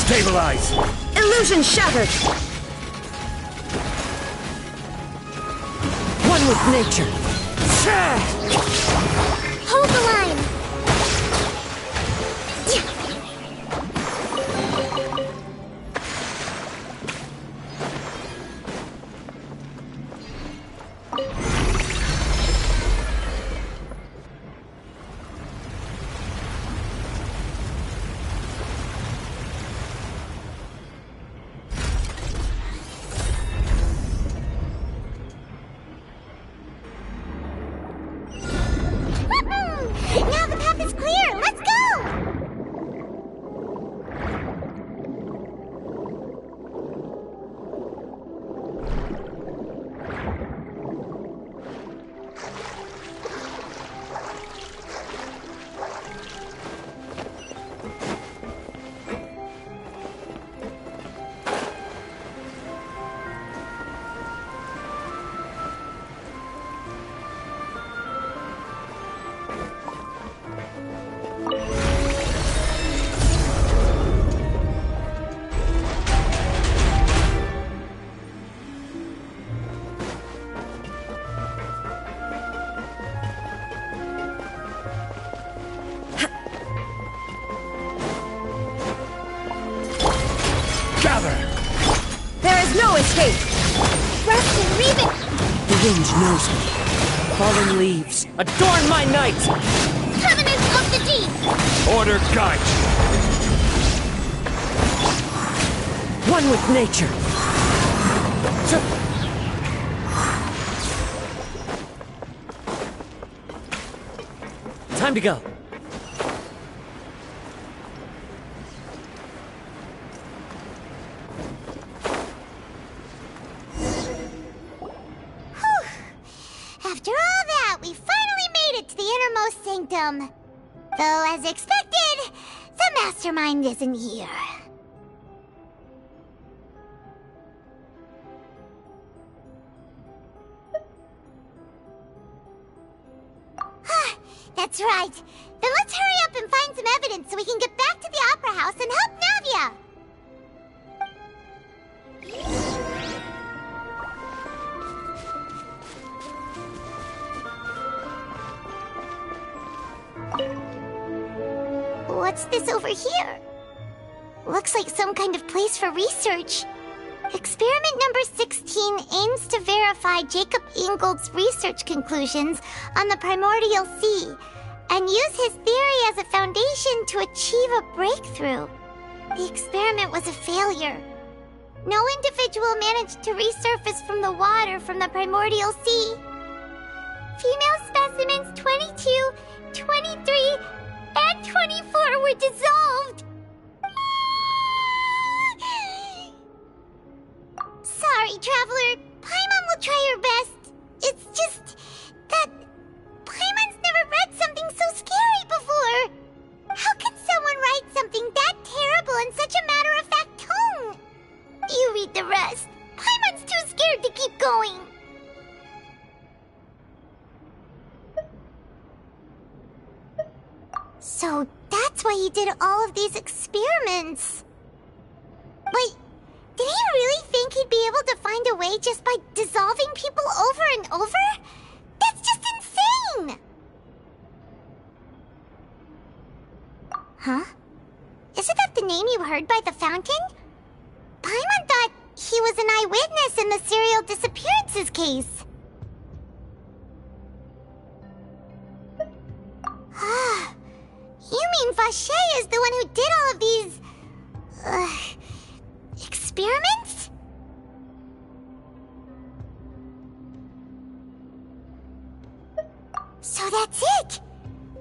Stabilize! Illusion shattered! One with nature. Hold the line! Gather! There is no escape! Rust and Reven! The wind knows me. Fallen leaves, adorn my night! Covenant of the Deep! Order guide One with nature. Time to go. After all that, we finally made it to the innermost sanctum. Though, as expected, the mastermind isn't here. That's right. Then let's hurry up and find some evidence so we can get back to the Opera House and help Navia! What's this over here? Looks like some kind of place for research. Experiment number 16 aims to verify Jacob Ingold's research conclusions on the primordial sea and use his theory as a foundation to achieve a breakthrough. The experiment was a failure. No individual managed to resurface from the water from the primordial sea. Female specimens 22, 23, and 24 were dissolved. Sorry, Traveler. Paimon will try her best. It's just that Paimon's never read something so scary before. How can someone write something that terrible in such a matter-of-fact tone? You read the rest. Paimon's too scared to keep going. So that's why he did all of these experiments. But did he really think he'd be able to find a way just by dissolving people over and over? That's just insane! Huh? Isn't that the name you heard by the fountain? Paimon thought he was an eyewitness in the serial disappearances case. You mean Vache is the one who did all of these... experiments? So that's it!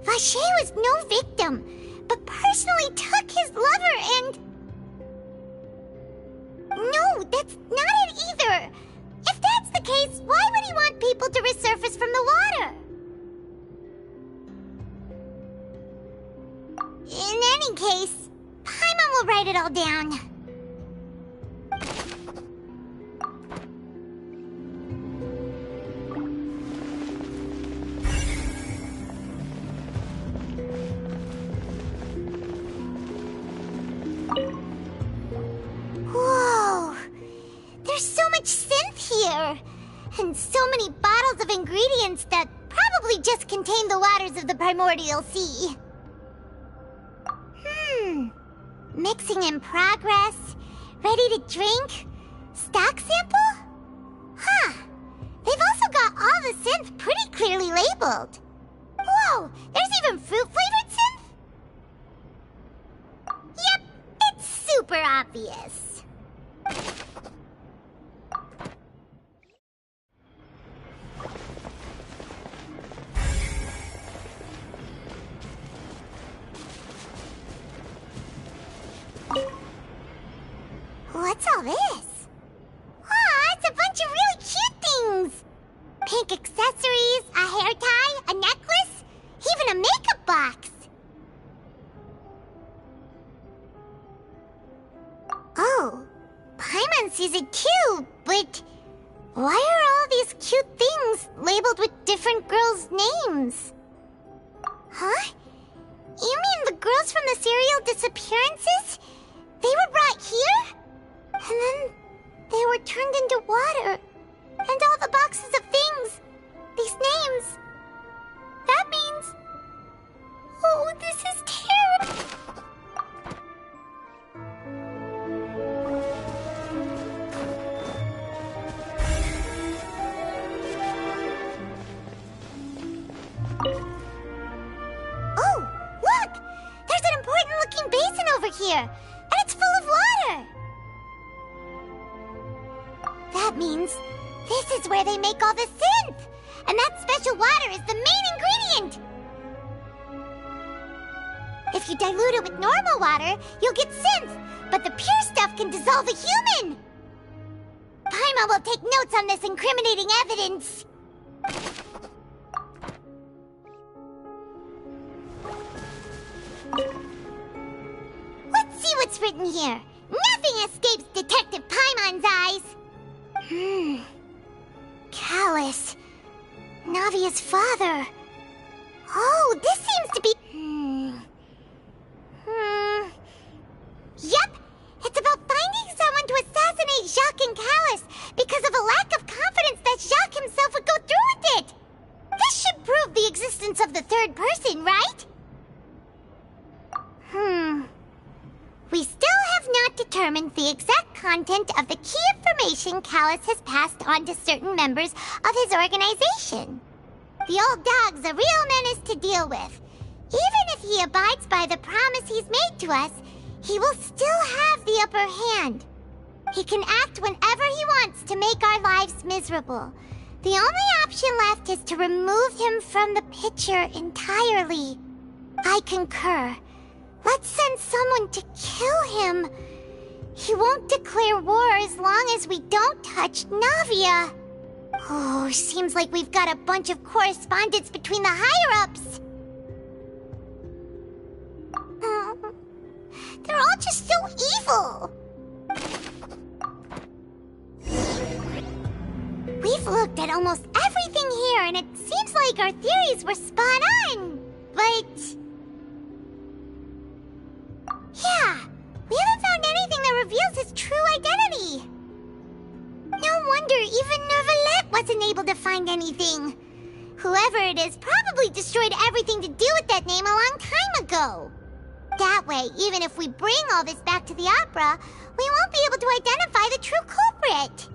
Vache was no victim, but personally took his lover and... No, that's not it either! If that's the case, why would he want people to resurface from the water? In any case, Paimon will write it all down. Whoa! There's so much synth here! And so many bottles of ingredients that probably just contain the waters of the primordial sea. Mixing in progress, ready to drink, stock sample? Huh. They've also got all the synth pretty clearly labeled. Whoa, there's even fruit-flavored synth? Yep, it's super obvious. What's all this? Aw, it's a bunch of really cute things! Pink accessories, a hair tie, a necklace, even a makeup box! Oh, Paimon sees it too, but why are all these cute things labeled with different girls' names? Huh? You mean the girls from the serial disappearances? They were brought here? And then they were turned into water. And all the boxes of things. These names. That means... Oh, this is terrible. out here, and it's full of water. That means this is where they make all the synth, and that special water is the main ingredient. If you dilute it with normal water, you'll get synth, but the pure stuff can dissolve a human. Paimon will take notes on this incriminating evidence. Let's see what's written here. Nothing escapes Detective Paimon's eyes. Callus. Navia's father. Oh, this seems to be... Yep, it's about finding someone to assassinate Jacques and Callus because of a lack of confidence that Jacques himself would go through with it. This should prove the existence of the third person, right? We still have not determined the exact content of the key information Callus has passed on to certain members of his organization. The old dog's a real menace to deal with. Even if he abides by the promise he's made to us, he will still have the upper hand. He can act whenever he wants to make our lives miserable. The only option left is to remove him from the picture entirely. I concur. Let's send someone to kill him. He won't declare war as long as we don't touch Navia. Oh, seems like we've got a bunch of correspondence between the higher-ups. They're all just so evil. We've looked at almost everything here, and it seems like our theories were spot on. But... yeah, we haven't found anything that reveals his true identity. No wonder even Nervalette wasn't able to find anything. Whoever it is probably destroyed everything to do with that name a long time ago. That way, even if we bring all this back to the opera, we won't be able to identify the true culprit.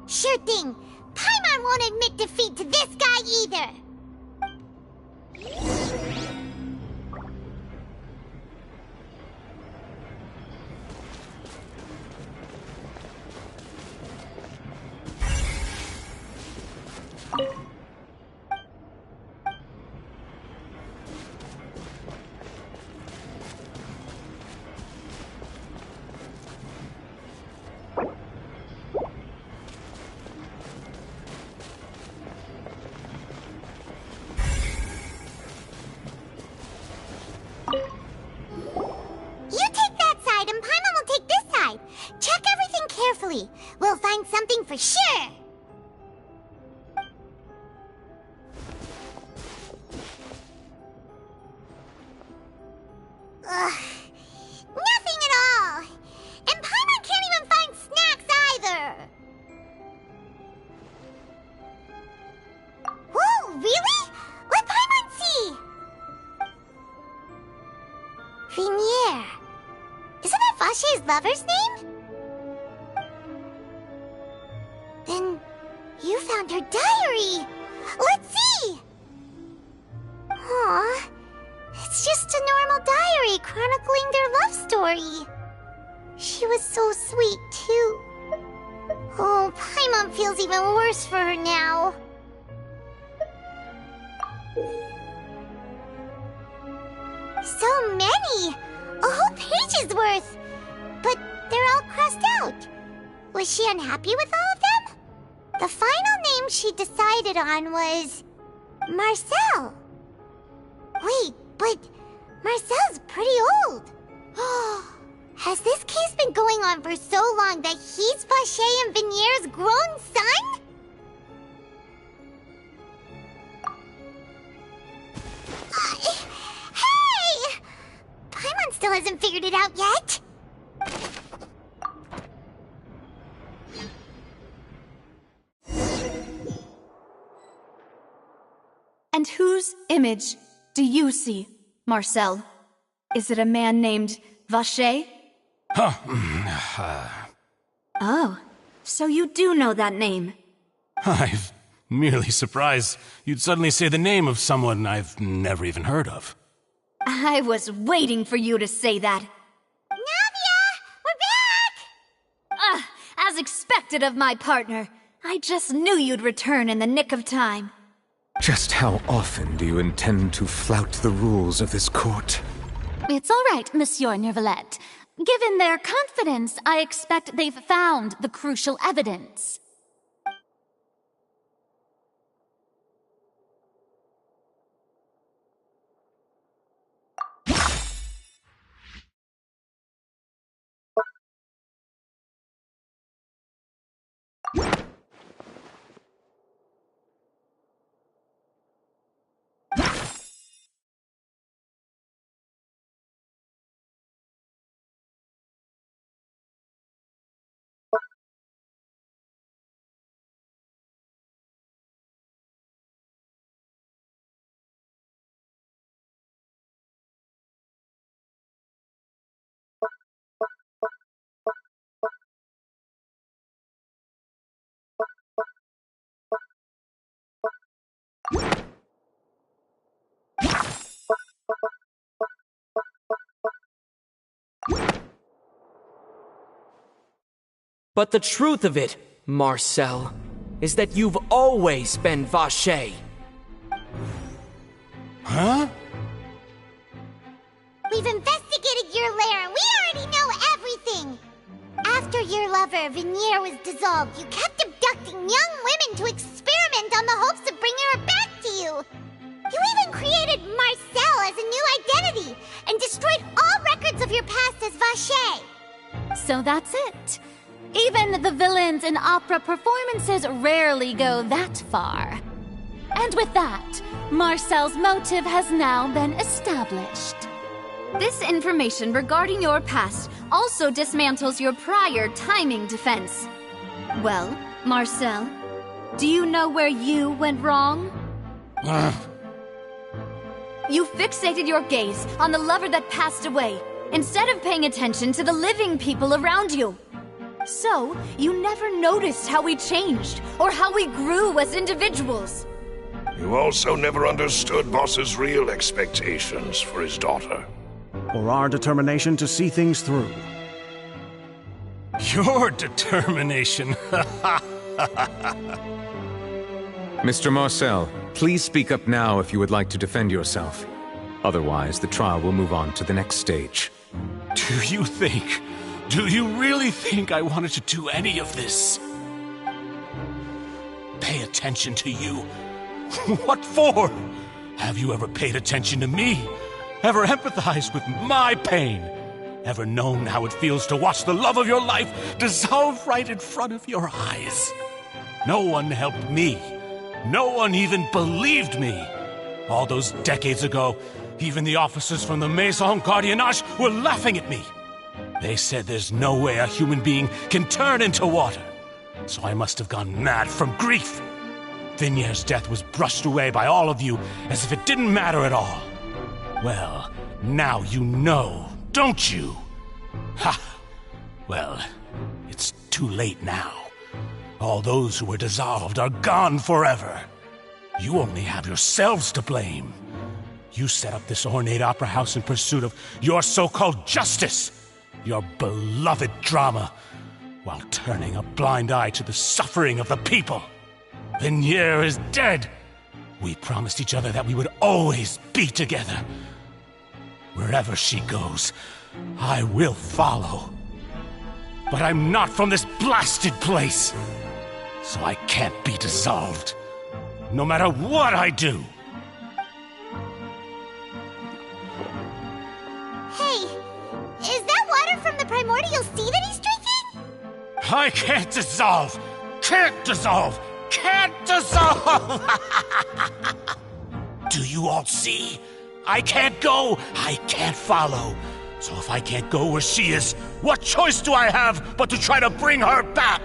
Sure thing. Paimon won't admit defeat to this guy either. We'll find something for sure. Ugh. Nothing at all. And Paimon can't even find snacks either. Whoa, really? Let Paimon see. Vinier. Isn't that Vache's lover's name? Then you found her diary. Let's see. Aw, it's just a normal diary chronicling their love story. She was so sweet, too. Oh, Paimon feels even worse for her now. So many! A whole page's worth! But they're all crossed out. Was she unhappy with all of them? The final name she decided on was... Marcel. Wait, but Marcel's pretty old. Has this case been going on for so long that he's Vache and Vinier's grown son? Hey! Paimon still hasn't figured it out yet. And whose image do you see, Marcel? Is it a man named Vache? Huh. Oh, so you do know that name. I've Merely surprised you'd suddenly say the name of someone I've never even heard of. I was waiting for you to say that. Navia! We're back! As expected of my partner. I just knew you'd return in the nick of time. Just how often do you intend to flout the rules of this court? It's all right, Monsieur Nervalette. Given their confidence, I expect they've found the crucial evidence. But the truth of it, Marcel, is that you've always been Vacher. Huh? We've investigated your lair and we already know everything! After your lover, Vignier, was dissolved, you kept abducting young women to experiment on the hopes of bringing her back to you! You even created Marcel as a new identity and destroyed all records of your past as Vacher! So that's it. Even the villains in opera performances rarely go that far. And with that, Marcel's motive has now been established. This information regarding your past also dismantles your prior timing defense. Well, Marcel, do you know where you went wrong? You fixated your gaze on the lover that passed away, instead of paying attention to the living people around you. So, you never noticed how we changed, or how we grew as individuals. You also never understood Boss's real expectations for his daughter. Or our determination to see things through. Your determination. Mr. Marcel, please speak up now if you would like to defend yourself. Otherwise, the trial will move on to the next stage. Do you really think I wanted to do any of this? Pay attention to you? What for? Have you ever paid attention to me? Ever empathized with my pain? Ever known how it feels to watch the love of your life dissolve right in front of your eyes? No one helped me. No one even believed me. All those decades ago, even the officers from the Maison Gardiennage were laughing at me. They said there's no way a human being can turn into water. So I must have gone mad from grief. Vignier's death was brushed away by all of you as if it didn't matter at all. Well, now you know, don't you? Ha! Well, it's too late now. All those who were dissolved are gone forever. You only have yourselves to blame. You set up this ornate opera house in pursuit of your so-called justice, your beloved drama, while turning a blind eye to the suffering of the people. Vignier is dead. We promised each other that we would always be together. Wherever she goes, I will follow. But I'm not from this blasted place, so I can't be dissolved, no matter what I do. Hey, is that water from the primordial sea that he's drinking? I can't dissolve! Can't dissolve! Can't dissolve! Do you all see? I can't go, I can't follow. So if I can't go where she is, what choice do I have but to try to bring her back?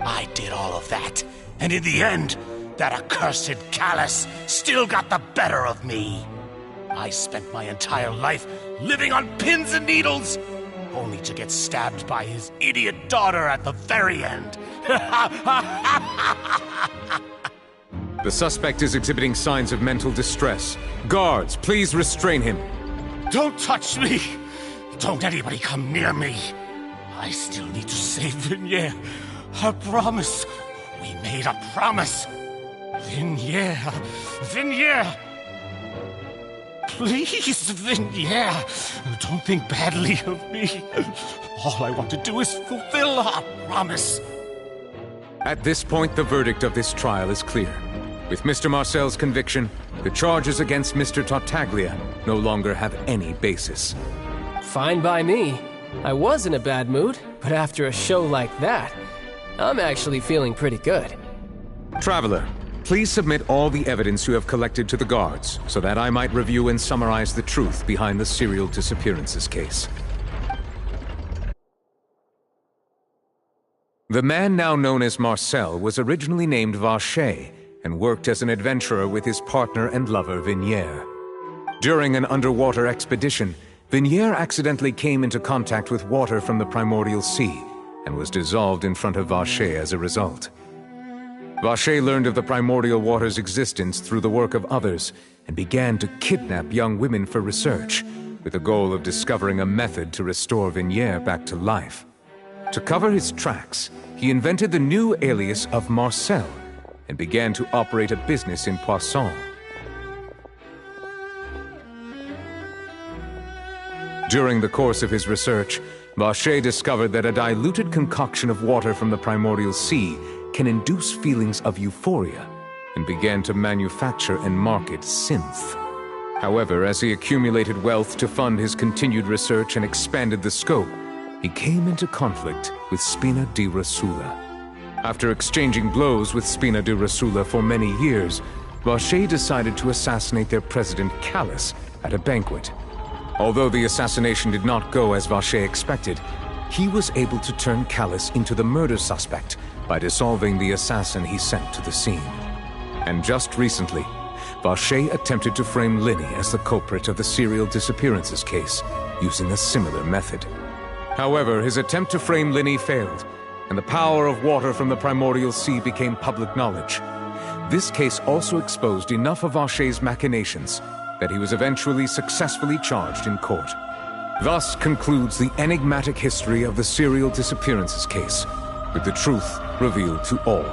I did all of that, and in the end, that accursed Callus still got the better of me. I spent my entire life living on pins and needles, only to get stabbed by his idiot daughter at the very end. The suspect is exhibiting signs of mental distress. Guards, please restrain him. Don't touch me! Don't anybody come near me! I still need to save Vignier. A promise. We made a promise. Vignier. Vignier! Please, Vignier. Don't think badly of me. All I want to do is fulfill our promise. At this point, the verdict of this trial is clear. With Mr. Marcel's conviction, the charges against Mr. Tartaglia no longer have any basis. Fine by me. I was in a bad mood, but after a show like that, I'm actually feeling pretty good. Traveler, please submit all the evidence you have collected to the guards, so that I might review and summarize the truth behind the serial disappearances case. The man now known as Marcel was originally named Vacher and worked as an adventurer with his partner and lover Vignier. During an underwater expedition, Vignier accidentally came into contact with water from the primordial sea and was dissolved in front of Vacher as a result. Vacher learned of the primordial water's existence through the work of others and began to kidnap young women for research, with the goal of discovering a method to restore Vignier back to life. To cover his tracks, he invented the new alias of Marcel and began to operate a business in Poisson. During the course of his research, Vacher discovered that a diluted concoction of water from the primordial sea can induce feelings of euphoria, and began to manufacture and market synth. However, as he accumulated wealth to fund his continued research and expanded the scope, he came into conflict with Spina di Rosula. After exchanging blows with Spina di Rosula for many years, Vacher decided to assassinate their president Callus at a banquet. Although the assassination did not go as Vacher expected, he was able to turn Callus into the murder suspect by dissolving the assassin he sent to the scene. And just recently, Vacher attempted to frame Linny as the culprit of the serial disappearances case, using a similar method. However, his attempt to frame Linny failed, and the power of water from the primordial sea became public knowledge. This case also exposed enough of Vacher's machinations that he was eventually successfully charged in court. Thus concludes the enigmatic history of the serial disappearances case, with the truth revealed to all.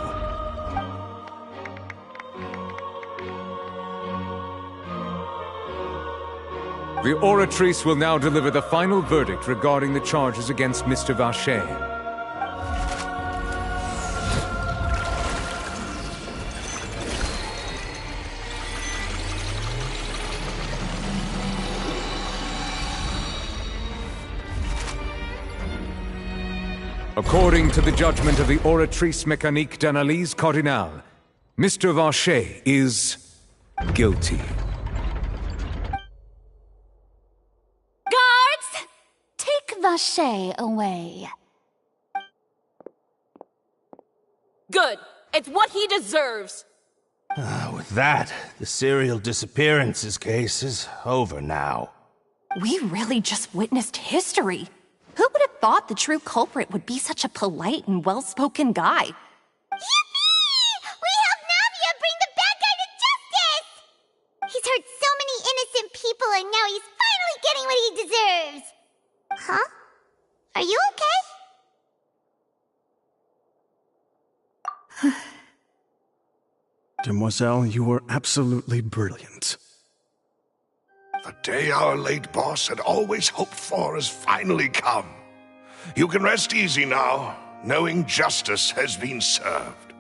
The Oratrice will now deliver the final verdict regarding the charges against Mr. Vacher. According to the judgment of the Oratrice Mécanique d'Analyse Cardinale, Mr. Vacher is guilty. Guards! Take Vacher away. Good. It's what he deserves. With that, the serial disappearances case is over now. We really just witnessed history. Who would have thought the true culprit would be such a polite and well-spoken guy? Yippee! We helped Navia bring the bad guy to justice! He's hurt so many innocent people and now he's finally getting what he deserves! Huh? Are you okay? Demoiselle, you were absolutely brilliant. The day our late boss had always hoped for has finally come. You can rest easy now, knowing justice has been served.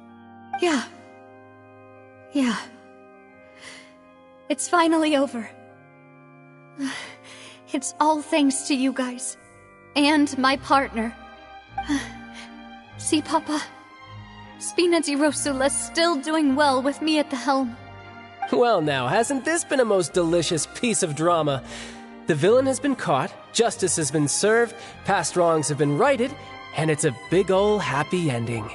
Yeah. It's finally over. It's all thanks to you guys. And my partner. See, Papa? Spina di Rosula's still doing well with me at the helm. Well now, hasn't this been a most delicious piece of drama? The villain has been caught, justice has been served, past wrongs have been righted, and it's a big ol' happy ending.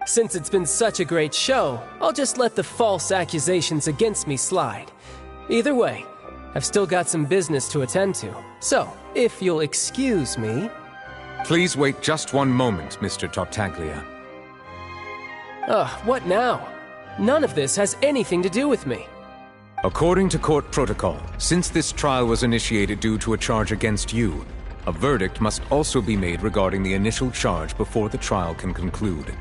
Since it's been such a great show, I'll just let the false accusations against me slide. Either way, I've still got some business to attend to, so if you'll excuse me... Please wait just one moment, Mr. Tartaglia. What now? None of this has anything to do with me. According to court protocol, since this trial was initiated due to a charge against you, a verdict must also be made regarding the initial charge before the trial can conclude.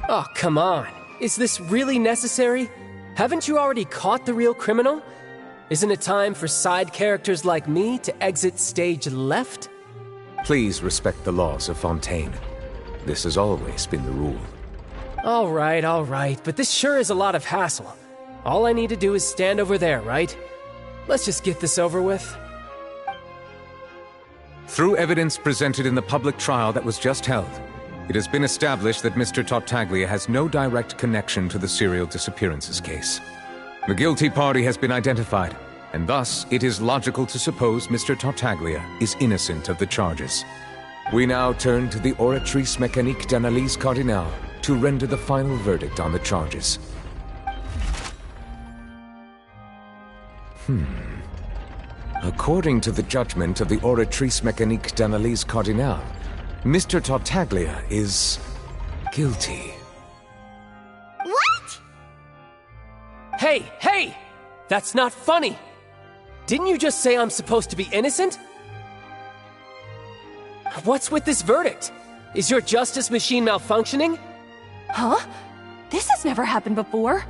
Oh, come on. Is this really necessary? Haven't you already caught the real criminal? Isn't it time for side characters like me to exit stage left? Please respect the laws of Fontaine. This has always been the rule. All right, but this sure is a lot of hassle. All I need to do is stand over there, right? Let's just get this over with. Through evidence presented in the public trial that was just held, it has been established that Mr. Tartaglia has no direct connection to the serial disappearances case. The guilty party has been identified, and thus it is logical to suppose Mr. Tartaglia is innocent of the charges. We now turn to the Oratrice Mécanique d'Analyse Cardinale to render the final verdict on the charges. According to the judgment of the Oratrice Mécanique d'Analyse Cardinale, Mr. Tartaglia is guilty. What? Hey! That's not funny! Didn't you just say I'm supposed to be innocent? What's with this verdict? Is your justice machine malfunctioning? Huh? This has never happened before.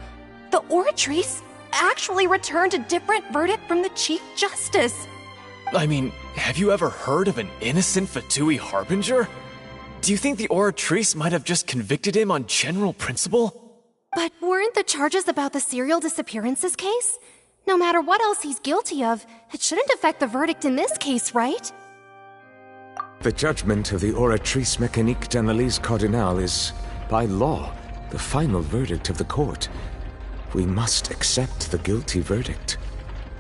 The Oratrice actually returned a different verdict from the Chief Justice. I mean, have you ever heard of an innocent Fatui Harbinger? Do you think the Oratrice might have just convicted him on general principle? But weren't the charges about the serial disappearances case? No matter what else he's guilty of, it shouldn't affect the verdict in this case, right? The judgment of the Oratrice Mécanique d'Analyse Cardinale is, by law, the final verdict of the court. We must accept the guilty verdict.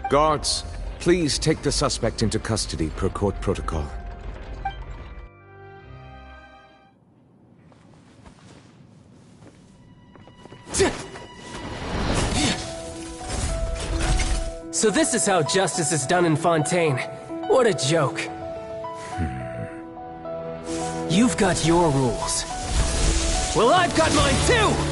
Guards, please take the suspect into custody per court protocol. So this is how justice is done in Fontaine. What a joke. You've got your rules. Well, I've got mine too!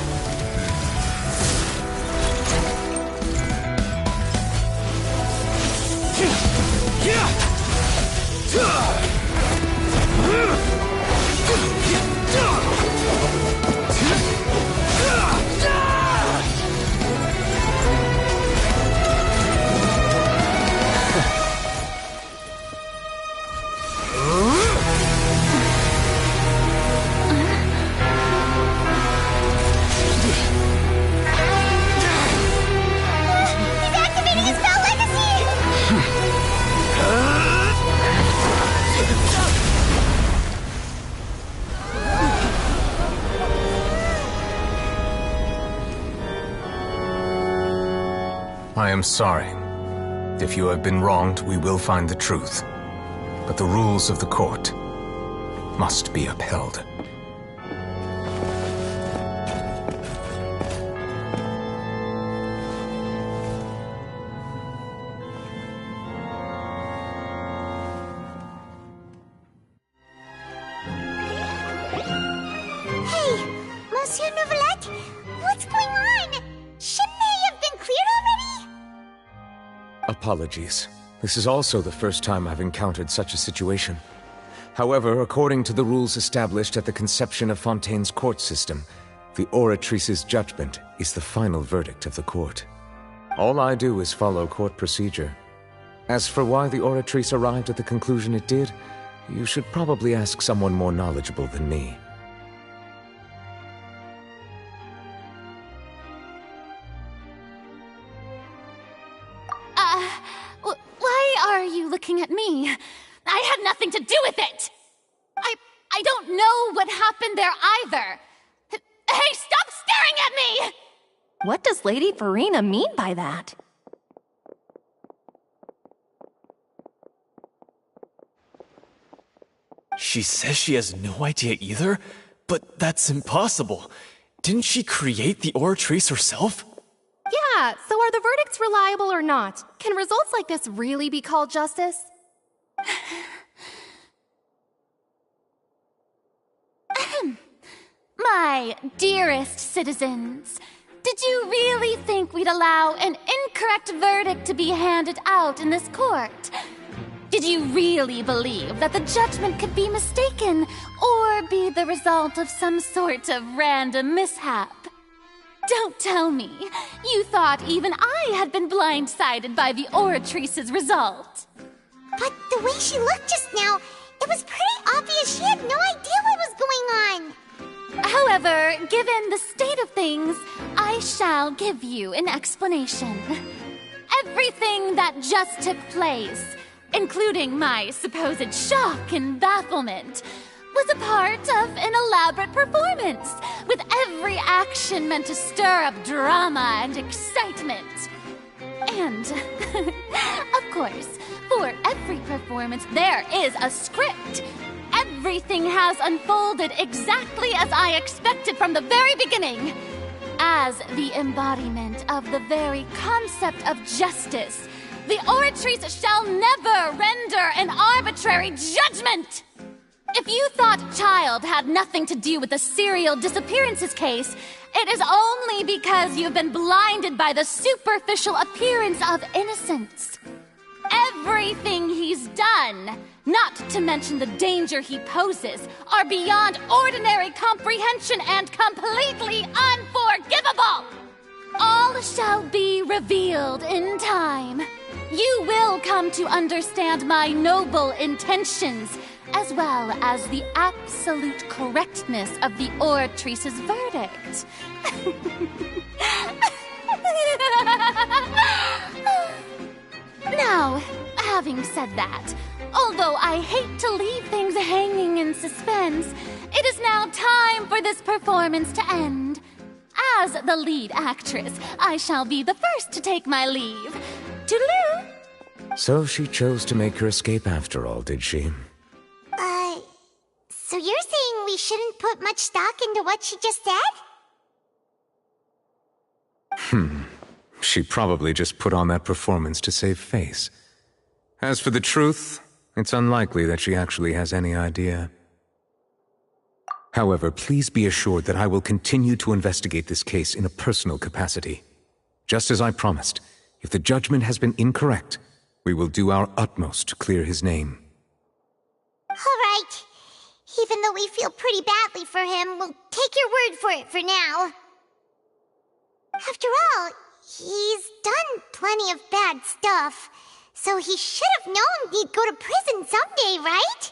I am sorry. If you have been wronged, we will find the truth. But the rules of the court must be upheld. Hey, Monsieur Neuvillette, what's going on? Shouldn't they have been cleared already? Apologies. This is also the first time I've encountered such a situation. However, according to the rules established at the conception of Fontaine's court system, the Oratrice's judgment is the final verdict of the court. All I do is follow court procedure. As for why the Oratrice arrived at the conclusion it did, you should probably ask someone more knowledgeable than me. Why are you looking at me? I had nothing to do with it! I don't know what happened there either! Hey, stop staring at me! What does Lady Farina mean by that? She says she has no idea either, but that's impossible. Didn't she create the Oratrice herself? Yeah, so are the verdicts reliable or not? Can results like this really be called justice? My dearest citizens, Did you really think we'd allow an incorrect verdict to be handed out in this court? Did you really believe that the judgment could be mistaken or be the result of some sort of random mishap? Don't tell me you thought even I had been blindsided by the Oratrice's result. But the way she looked just now, it was pretty obvious she had no idea what was going on. However, given the state of things, I shall give you an explanation. Everything that just took place, including my supposed shock and bafflement, was a part of an elaborate performance, with every action meant to stir up drama and excitement. And, of course, for every performance there is a script. Everything has unfolded exactly as I expected from the very beginning. As the embodiment of the very concept of justice, the Oratrice shall never render an arbitrary judgment! If you thought Child had nothing to do with the serial disappearances case, it is only because you've been blinded by the superficial appearance of innocence. Everything he's done, not to mention the danger he poses, are beyond ordinary comprehension and completely unforgivable! All shall be revealed in time. You will come to understand my noble intentions, as well as the absolute correctness of the Oratrice's verdict. Now, having said that, although I hate to leave things hanging in suspense, it is now time for this performance to end. As the lead actress, I shall be the first to take my leave. Toodaloo! So she chose to make her escape after all, did she? So you're saying we shouldn't put much stock into what she just said? She probably just put on that performance to save face. As for the truth, it's unlikely that she actually has any idea. However, please be assured that I will continue to investigate this case in a personal capacity. Just as I promised, if the judgment has been incorrect, we will do our utmost to clear his name. All right. Even though we feel pretty badly for him, we'll take your word for it for now. After all, he's done plenty of bad stuff, so he should have known he'd go to prison someday, right?